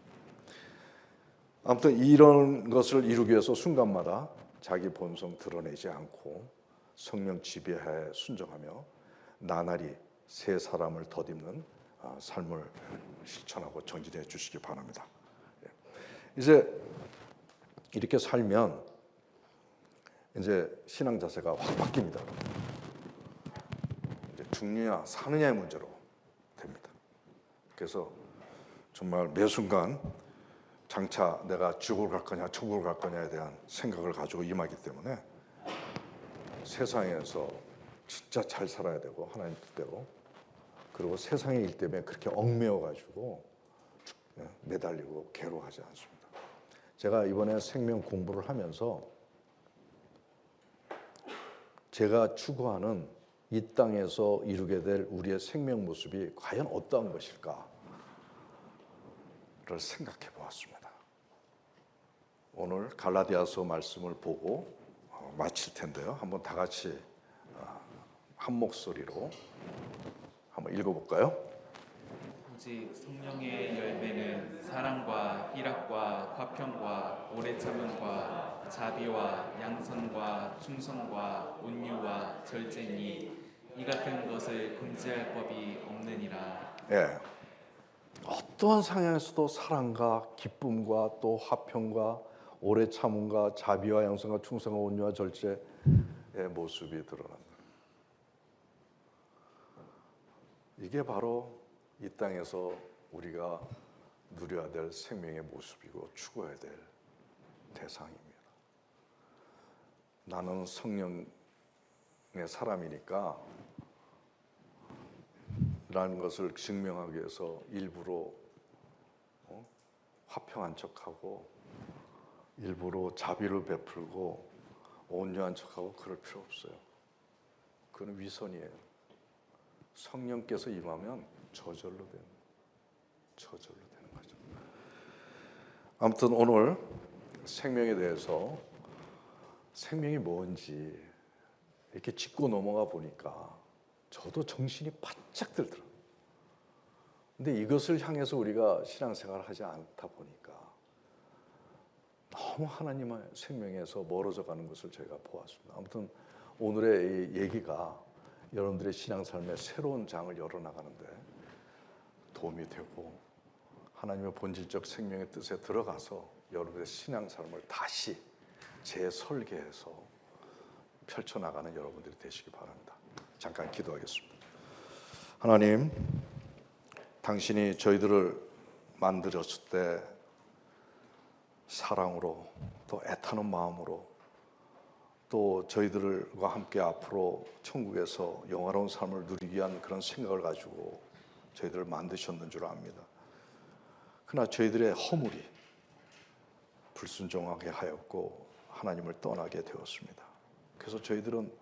아무튼 이런 것을 이루기 위해서 순간마다 자기 본성 드러내지 않고 성령 지배하에 순종하며 나날이 새 사람을 덧입는 삶을 실천하고 정진해 주시기 바랍니다. 이제 이렇게 살면 이제 신앙 자세가 확 바뀝니다. 이제 죽느냐 사느냐의 문제로 됩니다. 그래서 정말 매 순간 장차 내가 지옥을 갈 거냐 천국을 갈 거냐에 대한 생각을 가지고 임하기 때문에 세상에서 진짜 잘 살아야 되고 하나님 뜻대로, 그리고 세상의 일 때문에 그렇게 얽매여 가지고 매달리고 괴로워하지 않습니다. 제가 이번에 생명 공부를 하면서 제가 추구하는 이 땅에서 이루게 될 우리의 생명 모습이 과연 어떠한 것일까를 생각해 보았습니다. 오늘 갈라디아서 말씀을 보고 마칠 텐데요. 한번 다 같이 한 목소리로 한번 읽어볼까요? 오직 성령의 열매는 사랑과 희락과 화평과 오래 참음과 자비와 양선과 충성과 온유와 절제니 이 같은 것을 금지할 법이 없느니라. 예. 어떠한 상황에서도 사랑과 기쁨과 또 화평과 오래 참음과 자비와 양선과 충성과 온유와 절제의 모습이 드러난다. 이게 바로 이 땅에서 우리가 누려야 될 생명의 모습이고 추구해야 될 대상입니다. 나는 성령의 사람이니까 라는 것을 증명하기 위해서 일부러 화평한 척하고 일부러 자비를 베풀고 온유한 척하고 그럴 필요 없어요. 그건 위선이에요. 성령께서 임하면 저절로 되는 거죠. 아무튼 오늘 생명에 대해서 생명이 뭔지 이렇게 짚고 넘어가 보니까 저도 정신이 바짝 들더라고요. 근데 이것을 향해서 우리가 신앙생활을 하지 않다 보니까 너무 하나님의 생명에서 멀어져 가는 것을 제가 보았습니다. 아무튼 오늘의 이 얘기가 여러분들의 신앙삶의 새로운 장을 열어나가는데 도움이 되고 하나님의 본질적 생명의 뜻에 들어가서 여러분의 신앙삶을 다시 재설계해서 펼쳐나가는 여러분들이 되시기 바랍니다. 잠깐 기도하겠습니다. 하나님, 당신이 저희들을 만드셨을 때 사랑으로 또 애타는 마음으로 또 저희들과 함께 앞으로 천국에서 영화로운 삶을 누리기 위한 그런 생각을 가지고 저희들을 만드셨는 줄 압니다. 그러나 저희들의 허물이 불순종하게 하였고 하나님을 떠나게 되었습니다. 그래서 저희들은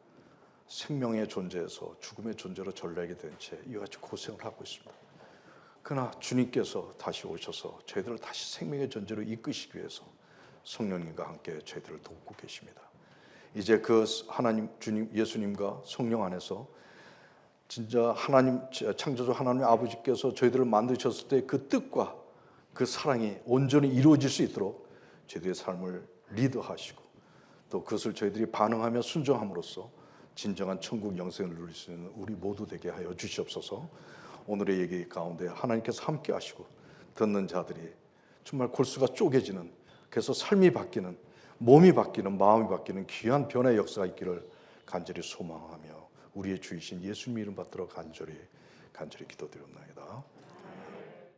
생명의 존재에서 죽음의 존재로 전락이 된 채 이와 같이 고생을 하고 있습니다. 그러나 주님께서 다시 오셔서 저희들을 다시 생명의 존재로 이끄시기 위해서 성령님과 함께 저희들을 돕고 계십니다. 이제 그 하나님 주님 예수님과 성령 안에서 진짜 하나님 창조주 하나님 아버지께서 저희들을 만드셨을 때 그 뜻과 그 사랑이 온전히 이루어질 수 있도록 저희들의 삶을 리드하시고 또 그것을 저희들이 반응하며 순종함으로써 진정한 천국 영생을 누릴 수 있는 우리 모두 되게 하여 주시옵소서. 오늘의 얘기 가운데 하나님께서 함께 하시고 듣는 자들이 정말 골수가 쪼개지는, 그래서 삶이 바뀌는, 몸이 바뀌는, 마음이 바뀌는 귀한 변화의 역사가 있기를 간절히 소망하며 우리의 주이신 예수님 이름 받들어 간절히 기도드립니다.